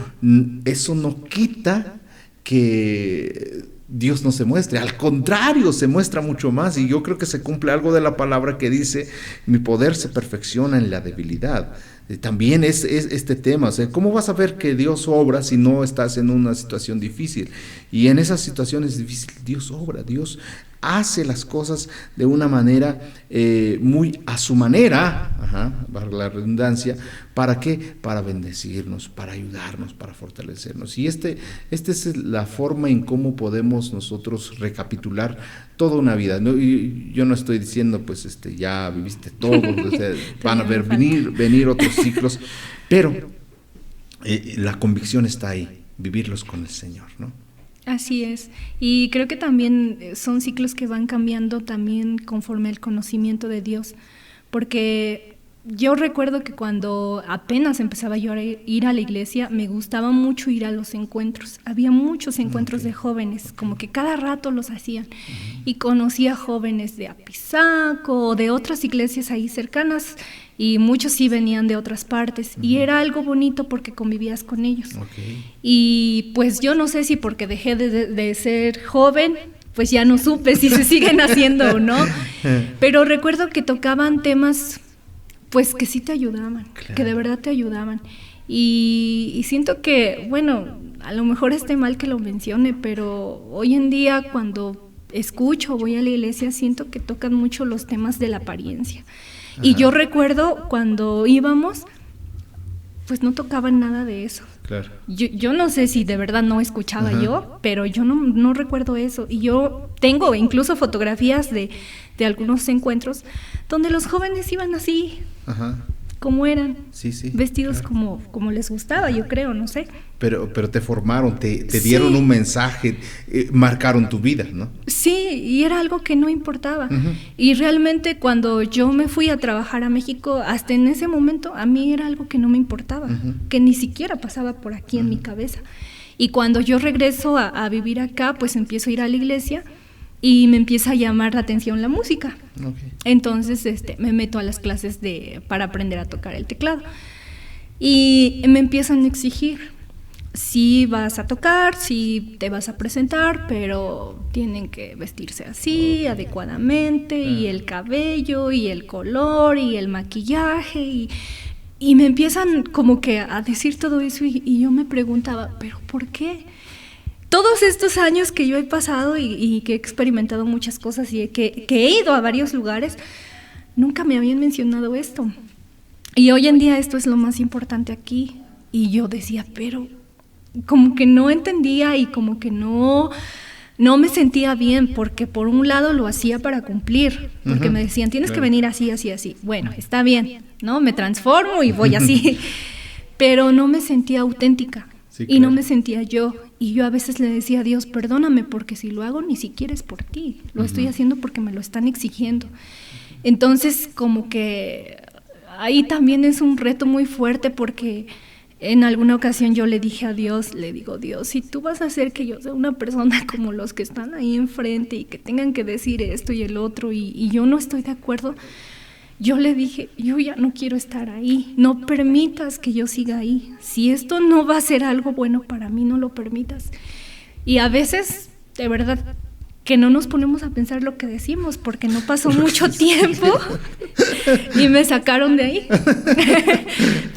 eso no quita que Dios no se muestre. Al contrario, se muestra mucho más. Y yo creo que se cumple algo de la palabra que dice, mi poder se perfecciona en la debilidad. También es este tema, o sea, ¿cómo vas a ver que Dios obra si no estás en una situación difícil? Y en esas situaciones difíciles Dios obra, Dios hace las cosas de una manera muy a su manera, bajo la redundancia. ¿Para qué? Para bendecirnos, para ayudarnos, para fortalecernos. Y esta es la forma en cómo podemos nosotros recapitular toda una vida. Yo no estoy diciendo, pues, ya viviste todo, o sea, van a venir otros ciclos, pero la convicción está ahí, vivirlos con el Señor, ¿no? Así es, y creo que también son ciclos que van cambiando también conforme al conocimiento de Dios, porque yo recuerdo que cuando apenas empezaba yo a ir a la iglesia, me gustaba mucho ir a los encuentros. Había muchos encuentros de jóvenes, como que cada rato los hacían. Y conocía jóvenes de Apizaco o de otras iglesias ahí cercanas, y muchos sí venían de otras partes. Y era algo bonito porque convivías con ellos. Y pues yo no sé si porque dejé de ser joven, pues ya no supe si se siguen haciendo o no. Pero recuerdo que tocaban temas pues que sí te ayudaban, claro, que de verdad te ayudaban. Y siento que, bueno, a lo mejor esté mal que lo mencione, pero hoy en día cuando escucho o voy a la iglesia siento que tocan mucho los temas de la apariencia. Y yo recuerdo cuando íbamos, pues no tocaban nada de eso. Claro. Yo no sé si de verdad no escuchaba yo, pero yo no recuerdo eso. Y yo tengo incluso fotografías de algunos encuentros donde los jóvenes iban así, como eran, vestidos claro, como les gustaba, yo creo, no sé. Pero te formaron, te dieron un mensaje, marcaron tu vida, ¿no? Sí, y era algo que no importaba. Y realmente cuando yo me fui a trabajar a México, hasta en ese momento a mí era algo que no me importaba, que ni siquiera pasaba por aquí en mi cabeza. Y cuando yo regreso a vivir acá, pues empiezo a ir a la iglesia y me empieza a llamar la atención la música. Entonces me meto a las clases para aprender a tocar el teclado. Y me empiezan a exigir, sí vas a tocar, sí te vas a presentar, pero tienen que vestirse así, adecuadamente, y el cabello, y el color, y el maquillaje, y me empiezan como que a decir todo eso, y yo me preguntaba, ¿pero por qué? Todos estos años que yo he pasado y que he experimentado muchas cosas y que he ido a varios lugares, nunca me habían mencionado esto. Y hoy en día esto es lo más importante aquí. Y yo decía, pero como que no entendía y como que no me sentía bien, porque por un lado lo hacía para cumplir, porque me decían, tienes que venir así, así, así. Bueno, está bien, ¿no? Me transformo y voy así. Pero no me sentía auténtica. Sí, y no me sentía yo. Y yo a veces le decía a Dios, perdóname, porque si lo hago ni siquiera es por ti. Lo estoy haciendo porque me lo están exigiendo. Entonces, como que ahí también es un reto muy fuerte, porque en alguna ocasión yo le dije a Dios, le digo, Dios, si tú vas a hacer que yo sea una persona como los que están ahí enfrente y que tengan que decir esto y el otro y yo no estoy de acuerdo, yo le dije, yo ya no quiero estar ahí, no permitas que yo siga ahí. Si esto no va a ser algo bueno para mí, no lo permitas. Y a veces, de verdad, que no nos ponemos a pensar lo que decimos, porque no pasó mucho tiempo y me sacaron de ahí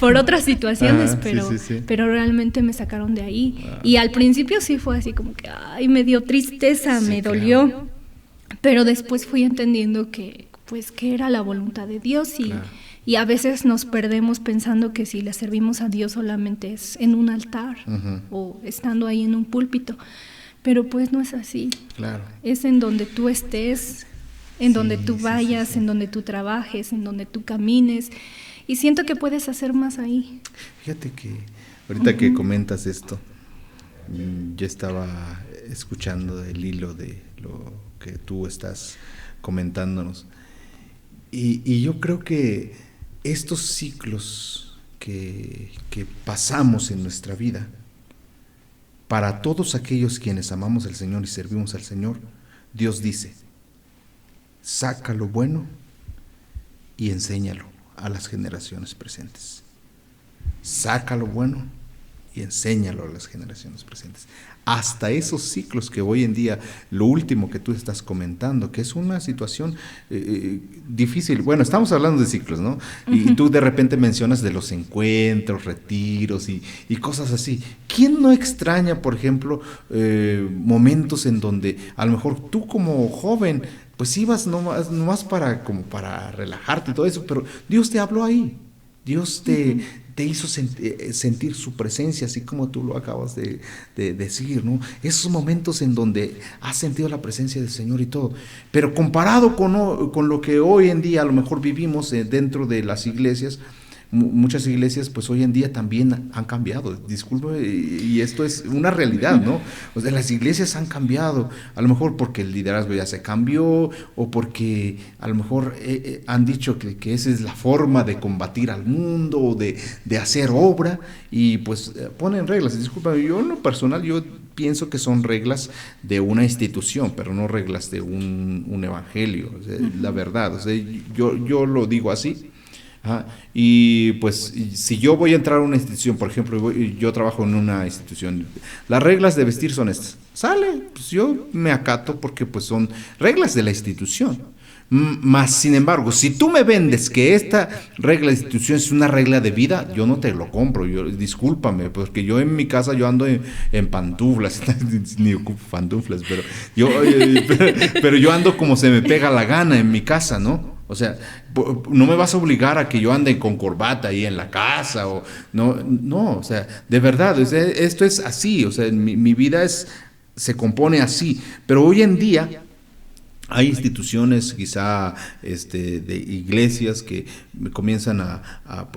por otras situaciones, pero realmente me sacaron de ahí. Y al principio sí fue así como que, ay, me dio tristeza, me dolió, pero después fui entendiendo que era la voluntad de Dios y a veces nos perdemos pensando que si le servimos a Dios solamente es en un altar o estando ahí en un púlpito. Pero pues no es así. Claro. Es en donde tú estés, en donde tú vayas, en donde tú trabajes, en donde tú camines. Y siento que puedes hacer más ahí. Fíjate que ahorita que comentas esto, yo estaba escuchando el hilo de lo que tú estás comentándonos. Y yo creo que estos ciclos que pasamos en nuestra vida, para todos aquellos quienes amamos al Señor y servimos al Señor, Dios dice, saca lo bueno y enséñalo a las generaciones presentes. Saca lo bueno y enséñalo a las generaciones presentes. Hasta esos ciclos que hoy en día, lo último que tú estás comentando, que es una situación difícil. Bueno, estamos hablando de ciclos, ¿no? Y tú de repente mencionas de los encuentros, retiros y cosas así. ¿Quién no extraña, por ejemplo, momentos en donde a lo mejor tú como joven, pues ibas nomás para relajarte y todo eso, pero Dios te habló ahí? Dios te hizo sentir su presencia, así como tú lo acabas de decir, ¿no? Esos momentos en donde has sentido la presencia del Señor y todo. Pero comparado con lo que hoy en día a lo mejor vivimos dentro de las iglesias, muchas iglesias pues hoy en día también han cambiado, disculpe, y esto es una realidad, ¿no? O sea, las iglesias han cambiado, a lo mejor porque el liderazgo ya se cambió, o porque a lo mejor han dicho que esa es la forma de combatir al mundo, o de hacer obra, y pues ponen reglas. Disculpe, yo en lo personal, yo pienso que son reglas de una institución, pero no reglas de un evangelio, o sea, la verdad, o sea, yo lo digo así. Y pues si yo voy a entrar a una institución, por ejemplo, yo trabajo en una institución, las reglas de vestir son estas, sale, pues yo me acato porque pues son reglas de la institución. Más sin embargo, si tú me vendes que esta regla de institución es una regla de vida, yo no te lo compro, discúlpame, porque yo en mi casa yo ando en pantuflas, ni ocupo pantuflas, pero yo ando como se me pega la gana en mi casa, ¿no? O sea, no me vas a obligar a que yo ande con corbata ahí en la casa, o no, o sea, de verdad, o sea, esto es así, o sea, mi vida se compone así, pero hoy en día hay instituciones quizá de iglesias que comienzan a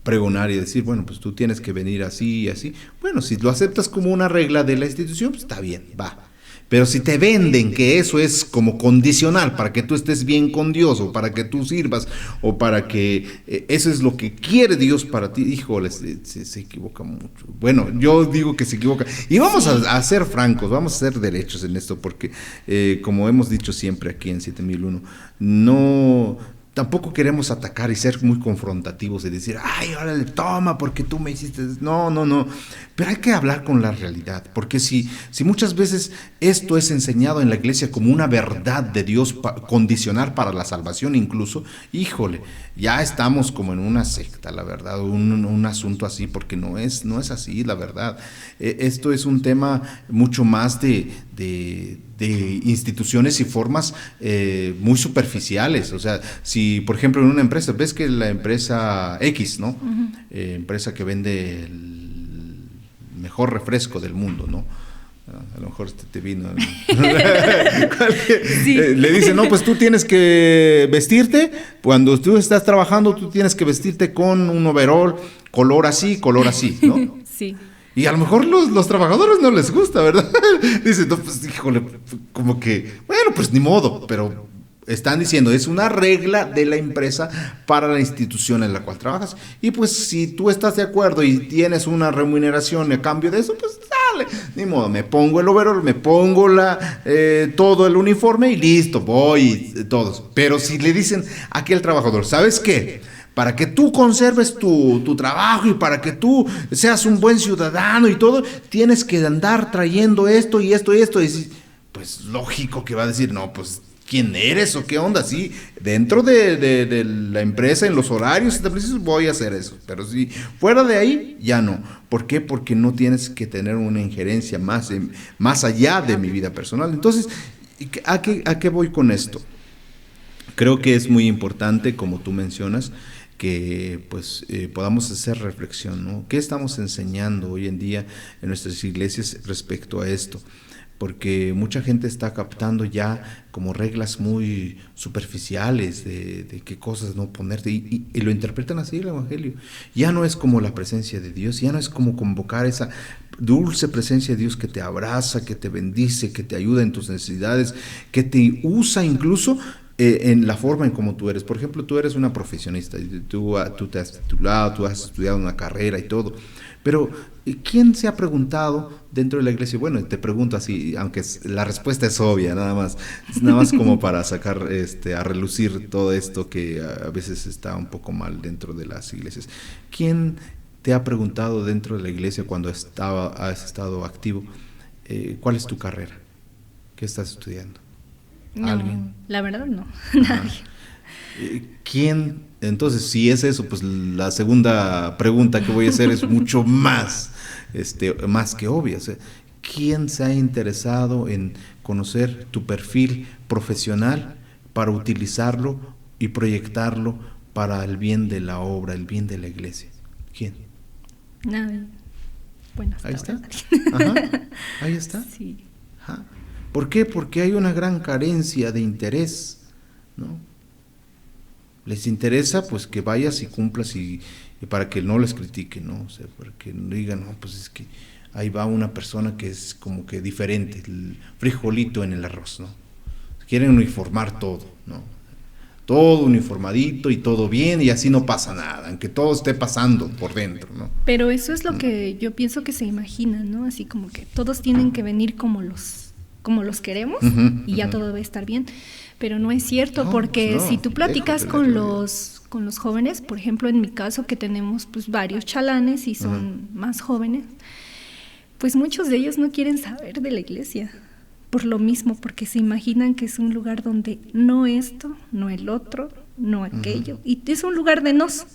pregonar y decir, bueno, pues tú tienes que venir así y así. Bueno, si lo aceptas como una regla de la institución, pues está bien, va. Pero si te venden que eso es como condicional para que tú estés bien con Dios, o para que tú sirvas, o para que eso es lo que quiere Dios para ti, híjole, se equivoca mucho. Bueno, yo digo que se equivoca. Y vamos a ser francos, vamos a ser derechos en esto, porque como hemos dicho siempre aquí en 7001, tampoco queremos atacar y ser muy confrontativos y decir, ay, órale, toma, porque tú me hiciste. No. Pero hay que hablar con la realidad, porque si muchas veces esto es enseñado en la iglesia como una verdad de Dios condicional para la salvación incluso, híjole, ya estamos como en una secta, la verdad, un asunto así, porque no es así, la verdad. Esto es un tema mucho más de instituciones y formas muy superficiales. O sea, si por ejemplo en una empresa, ves que la empresa X, ¿no? Empresa que vende el mejor refresco del mundo, ¿no? A lo mejor te vino. Sí. Le dicen, no, pues tú tienes que vestirte, cuando tú estás trabajando, tú tienes que vestirte con un overol, color así, ¿no? Sí. Y a lo mejor los trabajadores no les gusta, ¿verdad? Dicen, no, pues, híjole, como que, bueno, pues ni modo, pero están diciendo, es una regla de la empresa para la institución en la cual trabajas. Y pues si tú estás de acuerdo y tienes una remuneración a cambio de eso, pues dale, ni modo, me pongo el overall, me pongo todo el uniforme y listo, voy todos. Pero si le dicen a aquel trabajador, ¿sabes qué? Para que tú conserves tu trabajo y para que tú seas un buen ciudadano y todo, tienes que andar trayendo esto y esto y esto. Y pues lógico que va a decir, no, pues ¿quién eres o qué onda? Sí, dentro de la empresa, en los horarios establecidos, voy a hacer eso. Pero si fuera de ahí, ya no. ¿Por qué? Porque no tienes que tener una injerencia más allá de mi vida personal. Entonces, ¿a qué voy con esto? Creo que es muy importante, como tú mencionas, que pues podamos hacer reflexión, ¿no? ¿Qué estamos enseñando hoy en día en nuestras iglesias respecto a esto? Porque mucha gente está captando ya como reglas muy superficiales de qué cosas no ponerte y lo interpretan así el evangelio. Ya no es como la presencia de Dios, ya no es como convocar esa dulce presencia de Dios que te abraza, que te bendice, que te ayuda en tus necesidades, que te usa incluso en la forma en cómo tú eres. Por ejemplo, tú eres una profesionista, tú te has titulado, tú has estudiado una carrera y todo, pero ¿quién se ha preguntado dentro de la iglesia? Bueno, te pregunto así, aunque la respuesta es obvia, nada más como para sacar a relucir todo esto que a veces está un poco mal dentro de las iglesias. ¿Quién te ha preguntado dentro de la iglesia cuando has estado activo, cuál es tu carrera? ¿Qué estás estudiando? No, ¿alguien? La verdad no, nadie. ¿Quién? Entonces, si es eso, pues la segunda pregunta que voy a hacer es mucho más que obvia. O sea, ¿quién se ha interesado en conocer tu perfil profesional para utilizarlo y proyectarlo para el bien de la obra, el bien de la iglesia? ¿Quién? Nadie. Bueno, ahí está. Ajá. Ahí está. Sí. Ajá. ¿Por qué? Porque hay una gran carencia de interés, ¿no? Les interesa pues que vayas y cumplas y para que no les critiquen, ¿no? O sea, para que no digan, no, pues es que ahí va una persona que es como que diferente, el frijolito en el arroz, ¿no? Quieren uniformar todo, ¿no? Todo uniformadito y todo bien y así no pasa nada, aunque todo esté pasando por dentro, ¿no? Pero eso es lo que yo pienso que se imagina, ¿no? Así como que todos tienen que venir como los queremos y ya todo va a estar bien, pero no es cierto, no, porque pues no, si tú platicas con los jóvenes, por ejemplo en mi caso que tenemos pues varios chalanes y son más jóvenes, pues muchos de ellos no quieren saber de la iglesia, por lo mismo, porque se imaginan que es un lugar donde no esto, no el otro, no aquello, y es un lugar de nos.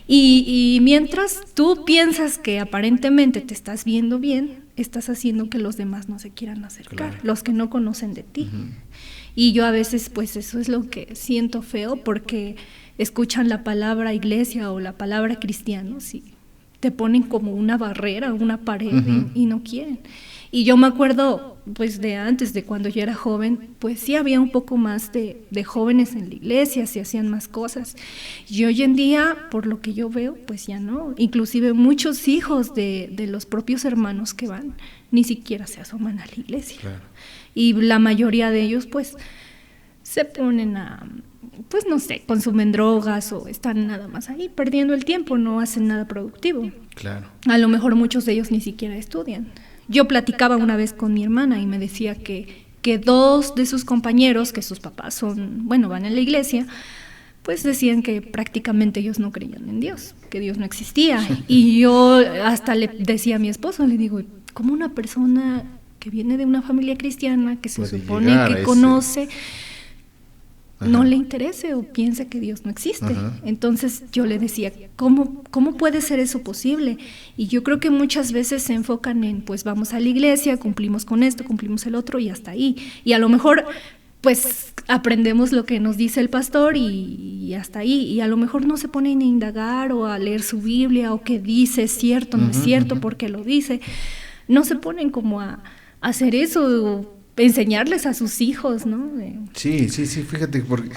Y mientras tú piensas que aparentemente te estás viendo bien, estás haciendo que los demás no se quieran acercar, claro, los que no conocen de ti. Y yo a veces pues eso es lo que siento feo, porque escuchan la palabra iglesia o la palabra cristianos y te ponen como una barrera, una pared y no quieren. Y yo me acuerdo pues de antes, de cuando yo era joven, pues sí había un poco más de jóvenes en la iglesia, se hacían más cosas. Y hoy en día, por lo que yo veo, pues ya no. Inclusive muchos hijos de los propios hermanos que van, ni siquiera se asoman a la iglesia. Claro. Y la mayoría de ellos pues se ponen pues no sé, consumen drogas o están nada más ahí perdiendo el tiempo, no hacen nada productivo. Claro. A lo mejor muchos de ellos ni siquiera estudian. Yo platicaba una vez con mi hermana y me decía que 2 de sus compañeros, que sus papás van en la iglesia, pues decían que prácticamente ellos no creían en Dios, que Dios no existía. Y yo hasta le decía a mi esposo, le digo, ¿cómo una persona que viene de una familia cristiana, que se supone que conoce, no le interese o piense que Dios no existe. Ajá. Entonces yo le decía, ¿cómo puede ser eso posible? Y yo creo que muchas veces se enfocan en, pues vamos a la iglesia, cumplimos con esto, cumplimos el otro y hasta ahí. Y a lo mejor, pues aprendemos lo que nos dice el pastor y hasta ahí. Y a lo mejor no se ponen a indagar o a leer su Biblia o qué dice, es cierto, no es cierto, por qué lo dice. No se ponen como a hacer eso, enseñarles a sus hijos, ¿no? Sí, fíjate, porque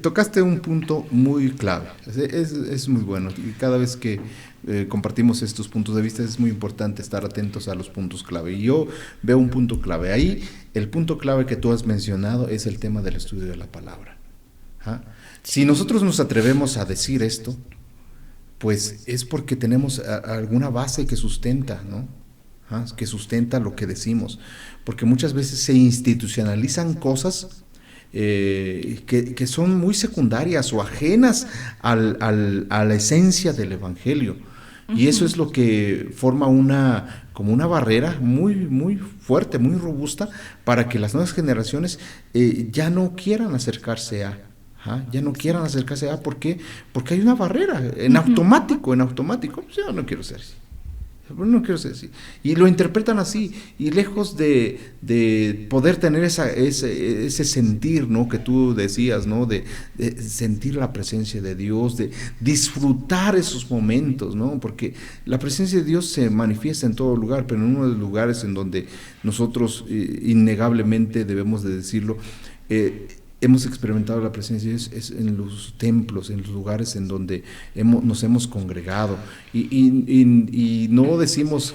tocaste un punto muy clave, es muy bueno, y cada vez que compartimos estos puntos de vista es muy importante estar atentos a los puntos clave, y yo veo un punto clave ahí. El punto clave que tú has mencionado es el tema del estudio de la palabra. ¿Ah? Si nosotros nos atrevemos a decir esto, pues es porque tenemos alguna base que sustenta, ¿no? Que sustenta lo que decimos, porque muchas veces se institucionalizan cosas que son muy secundarias o ajenas a la esencia del Evangelio, y eso es lo que forma como una barrera muy, muy fuerte, muy robusta, para que las nuevas generaciones ya no quieran acercarse a... ya no quieran acercarse a... ¿Por qué? Porque hay una barrera, en automático, yo no quiero ser así. No quiero ser así. Y lo interpretan así, y lejos de poder tener ese sentir, ¿no?, que tú decías, ¿no?, de sentir la presencia de Dios, de disfrutar esos momentos, ¿no?, porque la presencia de Dios se manifiesta en todo lugar, pero en uno de los lugares en donde nosotros innegablemente debemos de decirlo, hemos experimentado la presencia de Dios es en los templos, en los lugares en donde nos hemos congregado, y no decimos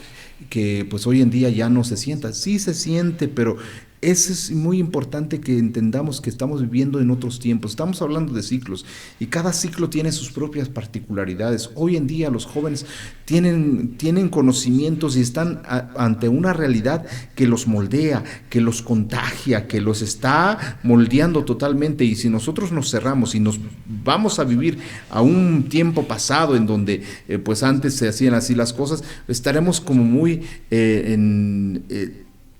que pues hoy en día ya no se sienta, sí se siente, pero es muy importante que entendamos que estamos viviendo en otros tiempos. Estamos hablando de ciclos, y cada ciclo tiene sus propias particularidades. Hoy en día los jóvenes tienen conocimientos y están ante una realidad que los moldea, que los contagia, que los está moldeando totalmente, y si nosotros nos cerramos y nos vamos a vivir a un tiempo pasado en donde pues antes se hacían así las cosas, estaremos como muy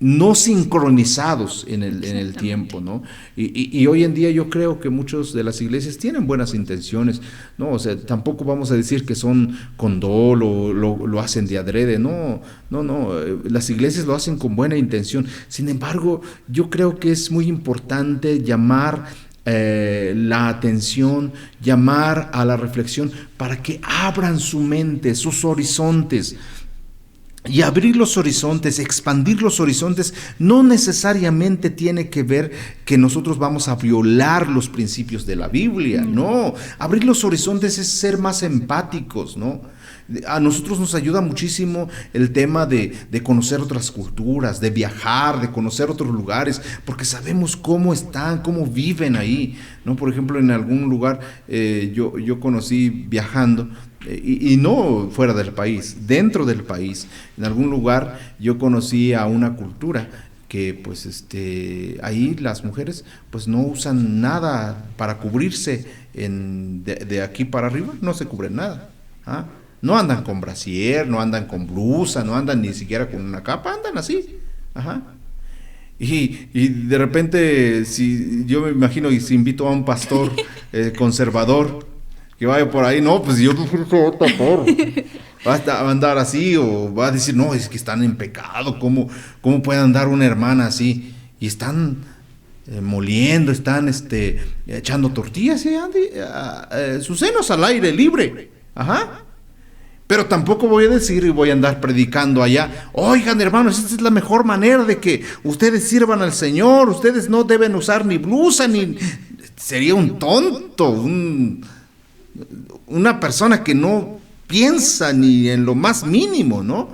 no sincronizados en el tiempo, ¿no? Y hoy en día yo creo que muchas de las iglesias tienen buenas intenciones, ¿no? O sea, tampoco vamos a decir que son con dolo o lo hacen de adrede, no, las iglesias lo hacen con buena intención. Sin embargo, yo creo que es muy importante llamar la atención, llamar a la reflexión para que abran su mente, sus horizontes. Y abrir los horizontes, expandir los horizontes, no necesariamente tiene que ver que nosotros vamos a violar los principios de la Biblia, no. Abrir los horizontes es ser más empáticos, ¿no? A nosotros nos ayuda muchísimo el tema de conocer otras culturas, de viajar, de conocer otros lugares, porque sabemos cómo están, cómo viven ahí, ¿no? Por ejemplo, en algún lugar yo conocí viajando, y no fuera del país, dentro del país, en algún lugar yo conocí a una cultura que pues ahí las mujeres pues no usan nada para cubrirse de aquí para arriba, no se cubren nada, ¿ah? No andan con brasier, no andan con blusa, no andan ni siquiera con una capa, andan así, ajá. Y de repente, si yo me imagino, y si invito a un pastor conservador que vaya por ahí, no, pues yo va a andar así, o va a decir, no, es que están en pecado, ¿cómo puede andar una hermana así? Y están moliendo, están echando tortillas, sus senos al aire libre, ajá. Pero tampoco voy a decir y voy a andar predicando allá, oigan hermanos, esta es la mejor manera de que ustedes sirvan al Señor, ustedes no deben usar ni blusa, ni... Sería un tonto, una persona que no piensa ni en lo más mínimo, ¿no?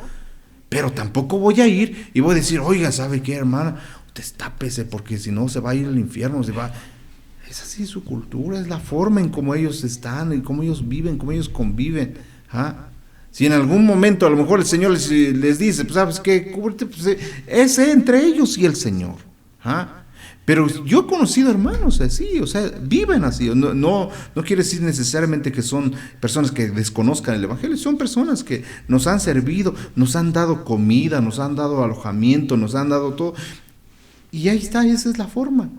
Pero tampoco voy a ir y voy a decir, oiga, ¿sabe qué, hermana? Destápese, porque si no se va a ir al infierno, Es así su cultura, es la forma en cómo ellos están, en cómo ellos viven, cómo ellos conviven, ¿ah? Si en algún momento a lo mejor el Señor les dice, pues sabes qué, cúbrete, pues es entre ellos y el Señor, ¿ah? Pero yo he conocido hermanos así, o sea, viven así, no quiere decir necesariamente que son personas que desconozcan el Evangelio, son personas que nos han servido, nos han dado comida, nos han dado alojamiento, nos han dado todo, y ahí está, esa es la forma.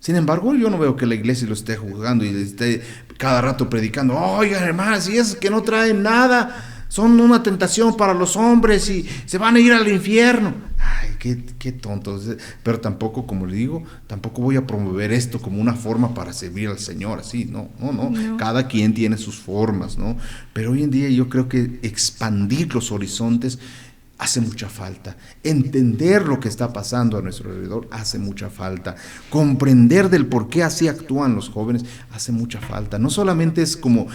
Sin embargo, yo no veo que la iglesia lo esté juzgando y esté cada rato predicando, oigan hermanas, y es que no traen nada, son una tentación para los hombres y se van a ir al infierno. Ay, qué tontos. Pero tampoco, como le digo, tampoco voy a promover esto como una forma para servir al Señor, así, no. Cada quien tiene sus formas, ¿no? Pero hoy en día yo creo que expandir los horizontes hace mucha falta. Entender lo que está pasando a nuestro alrededor hace mucha falta. Comprender del por qué así actúan los jóvenes hace mucha falta. No solamente es como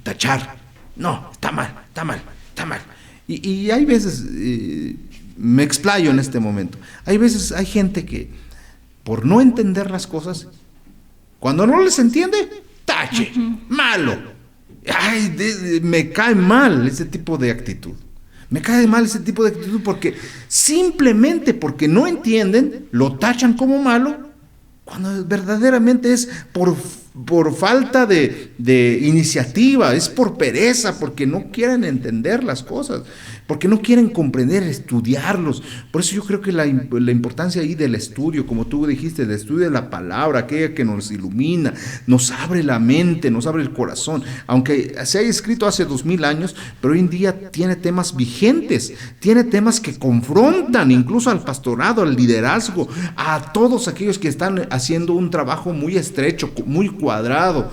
tachar. No, está mal. Y hay veces, me explayo en este momento, hay veces hay gente que por no entender las cosas, cuando no les entiende, tache, malo. Ay, me cae mal ese tipo de actitud. Me cae mal ese tipo de actitud porque simplemente porque no entienden, lo tachan como malo, cuando verdaderamente es por falta de iniciativa, es por pereza, porque no quieren entender las cosas, porque no quieren comprender, estudiarlos. Por eso yo creo que la importancia ahí del estudio, como tú dijiste, el estudio de la palabra, aquella que nos ilumina, nos abre la mente, nos abre el corazón, aunque se haya escrito hace 2000 años, pero hoy en día tiene temas vigentes, tiene temas que confrontan incluso al pastorado, al liderazgo, a todos aquellos que están haciendo un trabajo muy estrecho, muy cuadrado.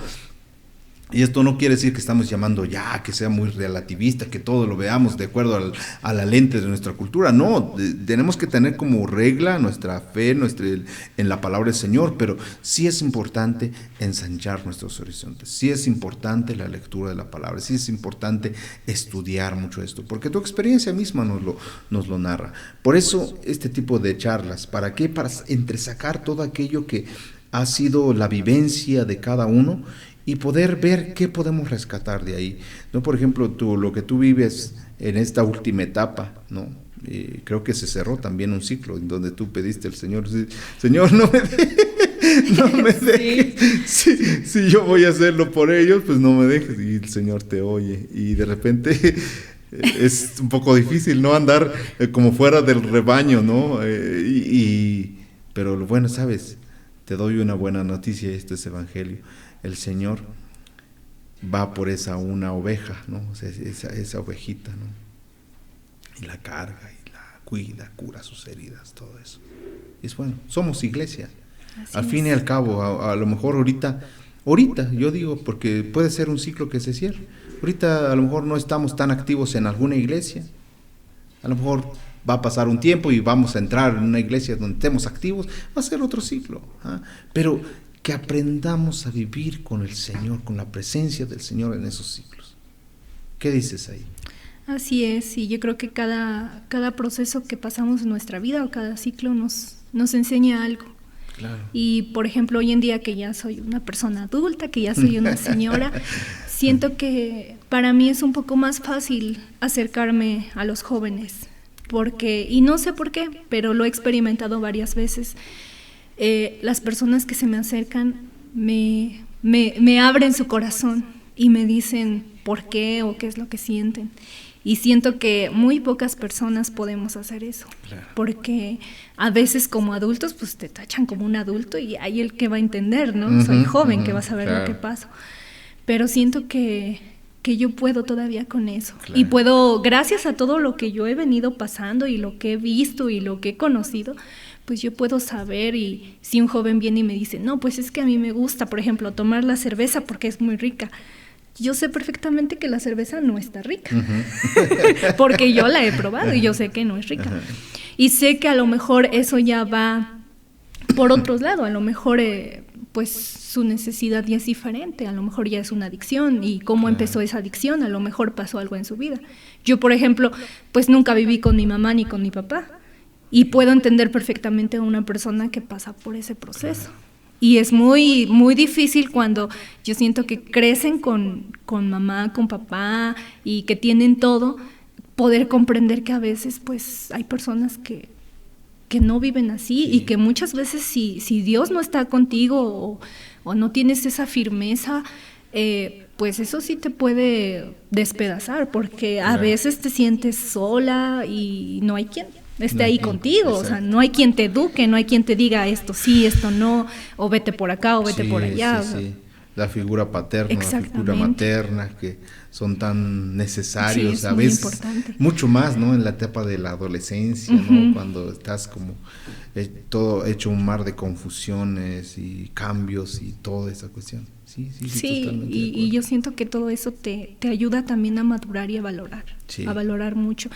Y esto no quiere decir que estamos llamando ya que sea muy relativista, que todo lo veamos de acuerdo a la lente de nuestra cultura. No, tenemos que tener como regla nuestra fe en la palabra del Señor, pero sí es importante ensanchar nuestros horizontes, sí es importante la lectura de la palabra, sí es importante estudiar mucho esto, porque tu experiencia misma nos lo narra. Por eso este tipo de charlas, ¿para qué? Para entresacar todo aquello que ha sido la vivencia de cada uno y poder ver qué podemos rescatar de ahí, ¿no? Por ejemplo, lo que tú vives en esta última etapa, ¿no? Creo que se cerró también un ciclo en donde tú pediste al Señor, Señor, no me dejes, si yo voy a hacerlo por ellos, pues no me dejes, y el Señor te oye, y de repente es un poco difícil, ¿no? Andar como fuera del rebaño, ¿no? Pero lo bueno, ¿sabes? Te doy una buena noticia, esto es evangelio. El Señor va por una oveja, ¿no? O sea, esa ovejita, ¿no? Y la carga, y la cuida, cura sus heridas, todo eso. Y es bueno, somos iglesia. Así al fin y al cabo, a lo mejor ahorita, yo digo, porque puede ser un ciclo que se cierre. Ahorita a lo mejor no estamos tan activos en alguna iglesia. A lo mejor va a pasar un tiempo y vamos a entrar en una iglesia donde estemos activos, va a ser otro ciclo. Pero que aprendamos a vivir con el Señor, con la presencia del Señor en esos ciclos. ¿Qué dices ahí? Así es, y yo creo que cada proceso que pasamos en nuestra vida o cada ciclo nos enseña algo. Claro. Y por ejemplo, hoy en día que ya soy una persona adulta, que ya soy una señora, siento que para mí es un poco más fácil acercarme a los jóvenes, porque, y no sé por qué, pero lo he experimentado varias veces. Las personas que se me acercan me abren su corazón y me dicen por qué o qué es lo que sienten. Y siento que muy pocas personas podemos hacer eso, claro. Porque a veces como adultos pues te tachan como un adulto y hay el que va a entender, ¿no? Soy joven, que va a saber claro. Lo que pasa. Pero siento que yo puedo todavía con eso. Claro. Y puedo, gracias a todo lo que yo he venido pasando y lo que he visto y lo que he conocido, pues yo puedo saber. Y si un joven viene y me dice, no, pues es que a mí me gusta, por ejemplo, tomar la cerveza porque es muy rica. Yo sé perfectamente que la cerveza no está rica, porque yo la he probado y yo sé que no es rica. Y sé que a lo mejor eso ya va por otros lados, a lo mejor pues su necesidad ya es diferente, a lo mejor ya es una adicción y cómo empezó esa adicción, a lo mejor pasó algo en su vida. Yo, por ejemplo, pues nunca viví con mi mamá ni con mi papá y puedo entender perfectamente a una persona que pasa por ese proceso. Y es muy, muy difícil cuando yo siento que crecen con mamá, con papá y que tienen todo, poder comprender que a veces pues hay personas que no viven así, sí. Y que muchas veces si Dios no está contigo o no tienes esa firmeza, pues eso sí te puede despedazar, porque a veces te sientes sola y no hay quien. esté ahí contigo. Exacto. O sea, no hay quien te eduque, no hay quien te diga esto sí, esto no, o vete por acá o vete por allá. Sí. La figura paterna, la figura materna, que son tan necesarios, a veces mucho más, ¿no? En la etapa de la adolescencia, ¿no? Cuando estás como todo hecho un mar de confusiones y cambios y toda esa cuestión. Sí, totalmente y yo siento que todo eso te ayuda también a madurar y a valorar mucho.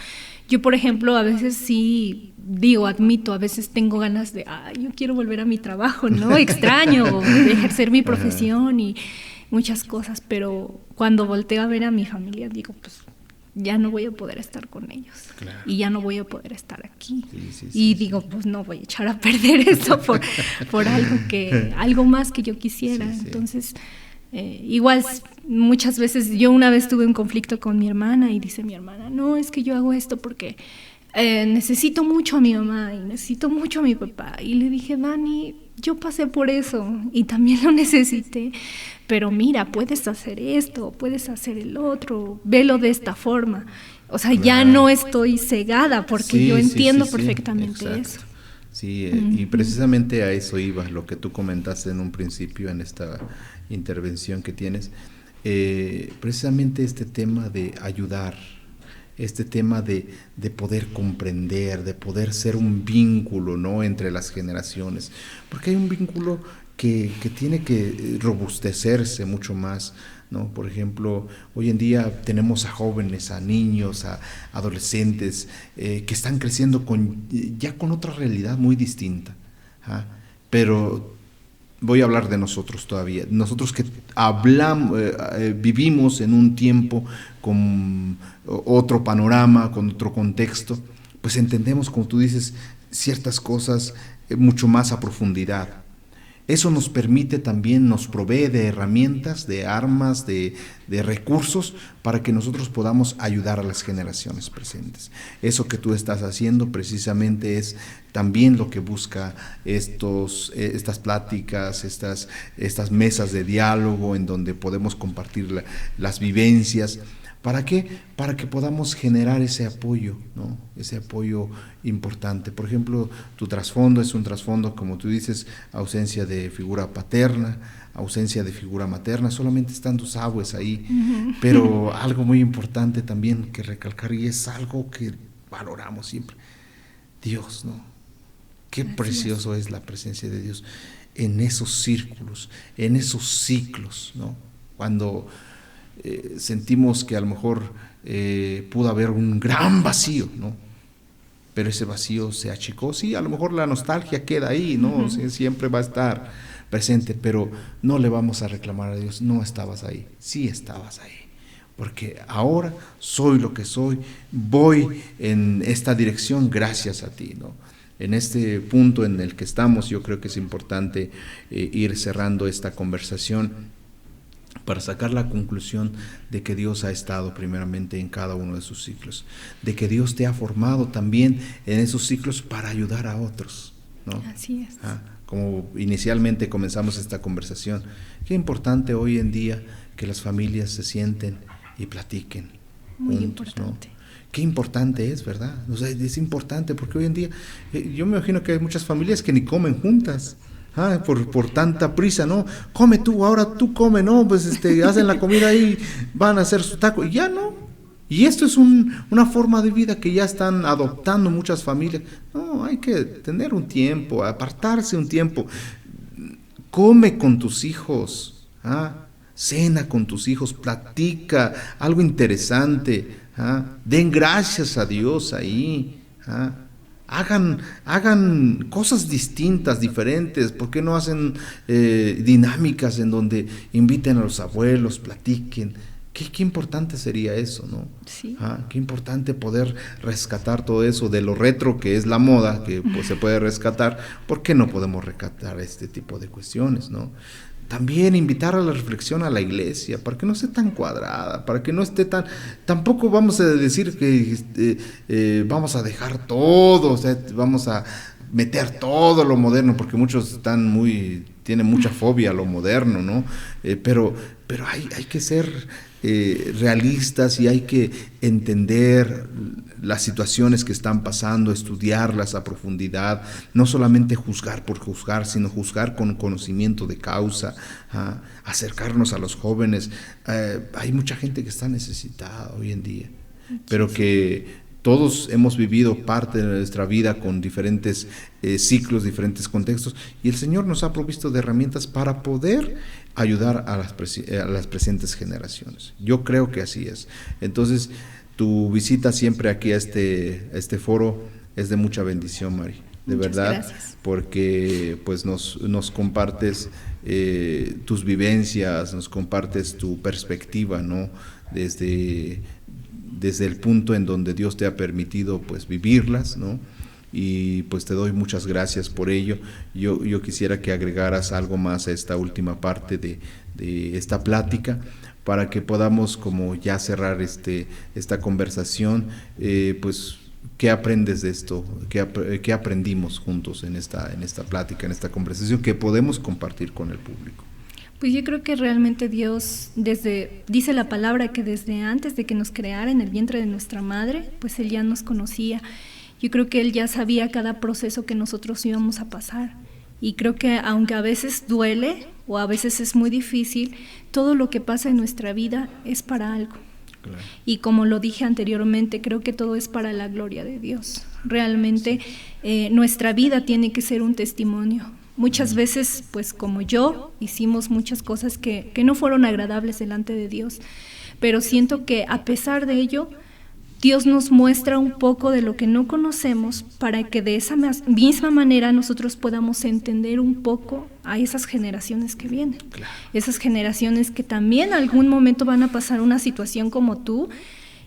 Yo, por ejemplo, a veces admito, a veces tengo ganas de, yo quiero volver a mi trabajo, ¿no? Extraño de ejercer mi profesión y muchas cosas, pero cuando volteo a ver a mi familia, digo, pues ya no voy a poder estar con ellos. Claro. Y ya no voy a poder estar aquí. Digo, pues no voy a echar a perder eso por algo más que yo quisiera. Entonces, igual muchas veces, yo una vez tuve un conflicto con mi hermana y dice mi hermana, no, es que yo hago esto porque necesito mucho a mi mamá y necesito mucho a mi papá. Y le dije, Dani, yo pasé por eso y también lo necesité, pero mira, puedes hacer esto, puedes hacer el otro, velo de esta forma. O sea, ya no estoy cegada porque yo entiendo perfectamente eso. Sí, y precisamente a eso iba, lo que tú comentaste en un principio en esta intervención que tienes, precisamente este tema de ayudar, este tema de poder comprender, de poder ser un vínculo, ¿no?, entre las generaciones, porque hay un vínculo que tiene que robustecerse mucho más, ¿no? Por ejemplo, hoy en día tenemos a jóvenes, a niños, a adolescentes que están creciendo ya con otra realidad muy distinta, pero voy a hablar de nosotros todavía, nosotros que vivimos en un tiempo con otro panorama, con otro contexto, pues entendemos, como tú dices, ciertas cosas mucho más a profundidad. Eso nos permite también, nos provee de herramientas, de armas, de recursos para que nosotros podamos ayudar a las generaciones presentes. Eso que tú estás haciendo precisamente es también lo que busca estas pláticas, estas mesas de diálogo en donde podemos compartir las vivencias. ¿Para qué? Para que podamos generar ese apoyo, ¿no? Ese apoyo importante. Por ejemplo, tu trasfondo es un trasfondo, como tú dices, ausencia de figura paterna, ausencia de figura materna, solamente están tus abuelos ahí. Pero algo muy importante también que recalcar, y es algo que valoramos siempre, Dios, ¿no? Qué precioso es la presencia de Dios en esos círculos, en esos ciclos, ¿no? Cuando sentimos que a lo mejor pudo haber un gran vacío, ¿no? Pero ese vacío se achicó. Sí, a lo mejor la nostalgia queda ahí, ¿no? Sí, siempre va a estar presente, pero no le vamos a reclamar a Dios, no estabas ahí, sí estabas ahí, porque ahora soy lo que soy, voy en esta dirección gracias a ti, ¿no? En este punto en el que estamos, yo creo que es importante ir cerrando esta conversación para sacar la conclusión de que Dios ha estado primeramente en cada uno de sus ciclos, de que Dios te ha formado también en esos ciclos para ayudar a otros, ¿no? Así es. Como inicialmente comenzamos esta conversación, qué importante hoy en día que las familias se sienten y platiquen. Muy juntos, importante. ¿no? Qué importante es, ¿verdad? O sea, es importante porque hoy en día, yo me imagino que hay muchas familias que ni comen juntas. Por tanta prisa, ¿no? Come tú, ahora tú come, ¿no? Pues hacen la comida y van a hacer su taco, y ya no. Y esto es una forma de vida que ya están adoptando muchas familias. No, hay que tener un tiempo, apartarse un tiempo. Come con tus hijos, cena con tus hijos, platica algo interesante, den gracias a Dios ahí, Hagan cosas distintas, diferentes. ¿Por qué no hacen dinámicas en donde inviten a los abuelos, platiquen? Qué importante sería eso, ¿no? Sí. Qué importante poder rescatar todo eso de lo retro que es la moda, que pues se puede rescatar. ¿Por qué no podemos rescatar este tipo de cuestiones, no? También invitar a la reflexión a la iglesia, para que no esté tan cuadrada, para que no esté tan... Tampoco vamos a decir que vamos a dejar todo, o sea, vamos a meter todo lo moderno, porque muchos tienen mucha fobia a lo moderno, ¿no? Pero hay que ser realistas y hay que entender las situaciones que están pasando, estudiarlas a profundidad, no solamente juzgar por juzgar, sino juzgar con conocimiento de causa, acercarnos a los jóvenes. Hay mucha gente que está necesitada hoy en día, pero que todos hemos vivido parte de nuestra vida con diferentes ciclos, diferentes contextos, y el Señor nos ha provisto de herramientas para poder ayudar a las presentes generaciones. Yo creo que así es. Entonces, tu visita siempre aquí a este foro es de mucha bendición, Mari, de Muchas verdad, gracias. porque pues nos compartes tus vivencias, nos compartes tu perspectiva, ¿no? Desde el punto en donde Dios te ha permitido pues vivirlas, ¿no? Y pues te doy muchas gracias por ello. Yo quisiera que agregaras algo más a esta última parte de esta plática, para que podamos como ya cerrar esta conversación. Pues, ¿qué aprendes de esto? ¿Qué aprendimos juntos en esta plática, en esta conversación que podemos compartir con el público? Pues yo creo que realmente Dios, dice la palabra que desde antes de que nos creara en el vientre de nuestra madre, pues Él ya nos conocía. Yo creo que Él ya sabía cada proceso que nosotros íbamos a pasar. Y creo que aunque a veces duele o a veces es muy difícil, todo lo que pasa en nuestra vida es para algo. Claro. Y como lo dije anteriormente, creo que todo es para la gloria de Dios. Realmente nuestra vida tiene que ser un testimonio. Muchas veces, pues como yo, hicimos muchas cosas que no fueron agradables delante de Dios, pero siento que a pesar de ello, Dios nos muestra un poco de lo que no conocemos para que de esa misma manera nosotros podamos entender un poco a esas generaciones que vienen. Claro. Esas generaciones que también en algún momento van a pasar una situación como tú,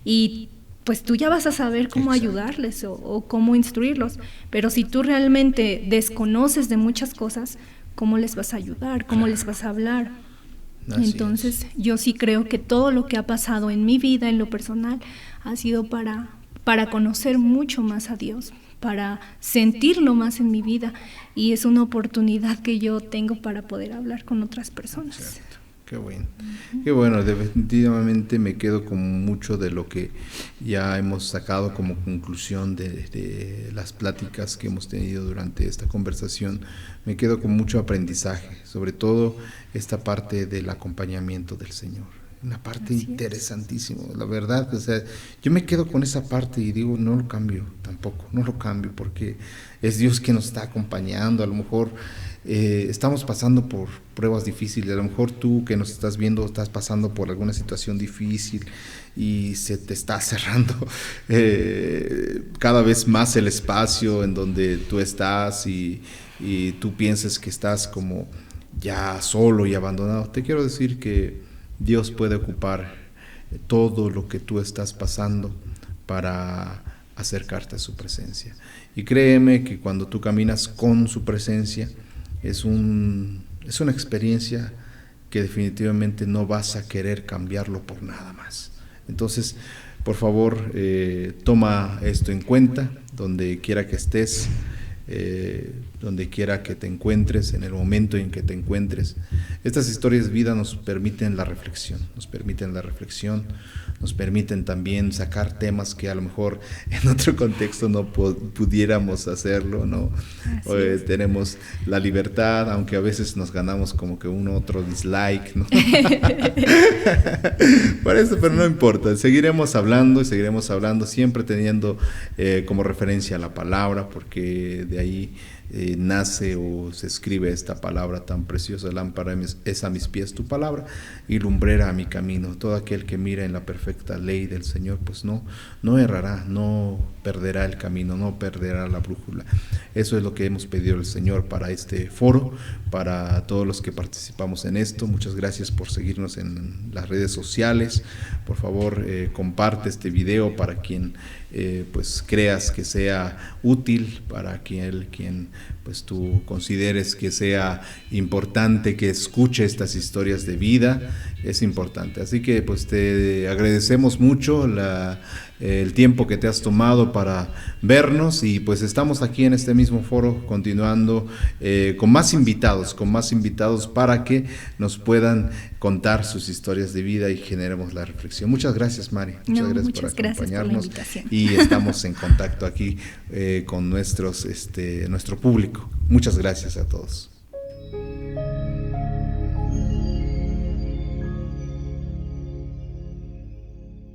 y pues tú ya vas a saber cómo ayudarles o cómo instruirlos. Pero si tú realmente desconoces de muchas cosas, ¿cómo les vas a ayudar? ¿Cómo les vas a hablar? Entonces, yo sí creo que todo lo que ha pasado en mi vida, en lo personal, ha sido para conocer mucho más a Dios, para sentirlo más en mi vida, y es una oportunidad que yo tengo para poder hablar con otras personas. Cierto. Qué bueno. Qué bueno, definitivamente me quedo con mucho de lo que ya hemos sacado como conclusión de las pláticas que hemos tenido durante esta conversación. Me quedo con mucho aprendizaje, sobre todo esta parte del acompañamiento del Señor. Una parte interesantísima, la verdad. O sea, yo me quedo con esa parte y digo, no lo cambio tampoco, no lo cambio, porque es Dios quien nos está acompañando. A lo mejor estamos pasando por pruebas difíciles, a lo mejor tú que nos estás viendo estás pasando por alguna situación difícil y se te está cerrando cada vez más el espacio en donde tú estás, y tú piensas que estás como ya solo y abandonado. Te quiero decir que Dios puede ocupar todo lo que tú estás pasando para acercarte a su presencia. Y créeme que cuando tú caminas con su presencia, es una experiencia que definitivamente no vas a querer cambiarlo por nada más. Entonces, por favor, toma esto en cuenta, donde quiera que estés, donde quiera que te encuentres, en el momento en que te encuentres. Estas historias de vida nos permiten la reflexión, nos permiten también sacar temas que a lo mejor en otro contexto no pudiéramos hacerlo, ¿no? Tenemos la libertad, aunque a veces nos ganamos como que un otro dislike, ¿no? Por eso, pero no importa, seguiremos hablando, siempre teniendo como referencia la palabra, porque de ahí nace o se escribe esta palabra tan preciosa. Lámpara es a mis pies tu palabra y lumbrera a mi camino. Todo aquel que mira en la perfecta ley del Señor, pues no errará, no perderá el camino, no perderá la brújula. Eso es lo que hemos pedido al Señor para este foro, para todos los que participamos en esto. Muchas gracias por seguirnos en las redes sociales. Por favor, comparte este video para quien pues creas que sea útil, para quien pues tú consideres que sea importante que escuche estas historias de vida. Es importante, así que pues te agradecemos mucho el tiempo que te has tomado para vernos, y pues estamos aquí en este mismo foro continuando con más invitados para que nos puedan contar sus historias de vida y generemos la reflexión. Muchas gracias, Mari. Muchas gracias por la invitación. Y estamos en contacto aquí con nuestro público. Muchas gracias a todos.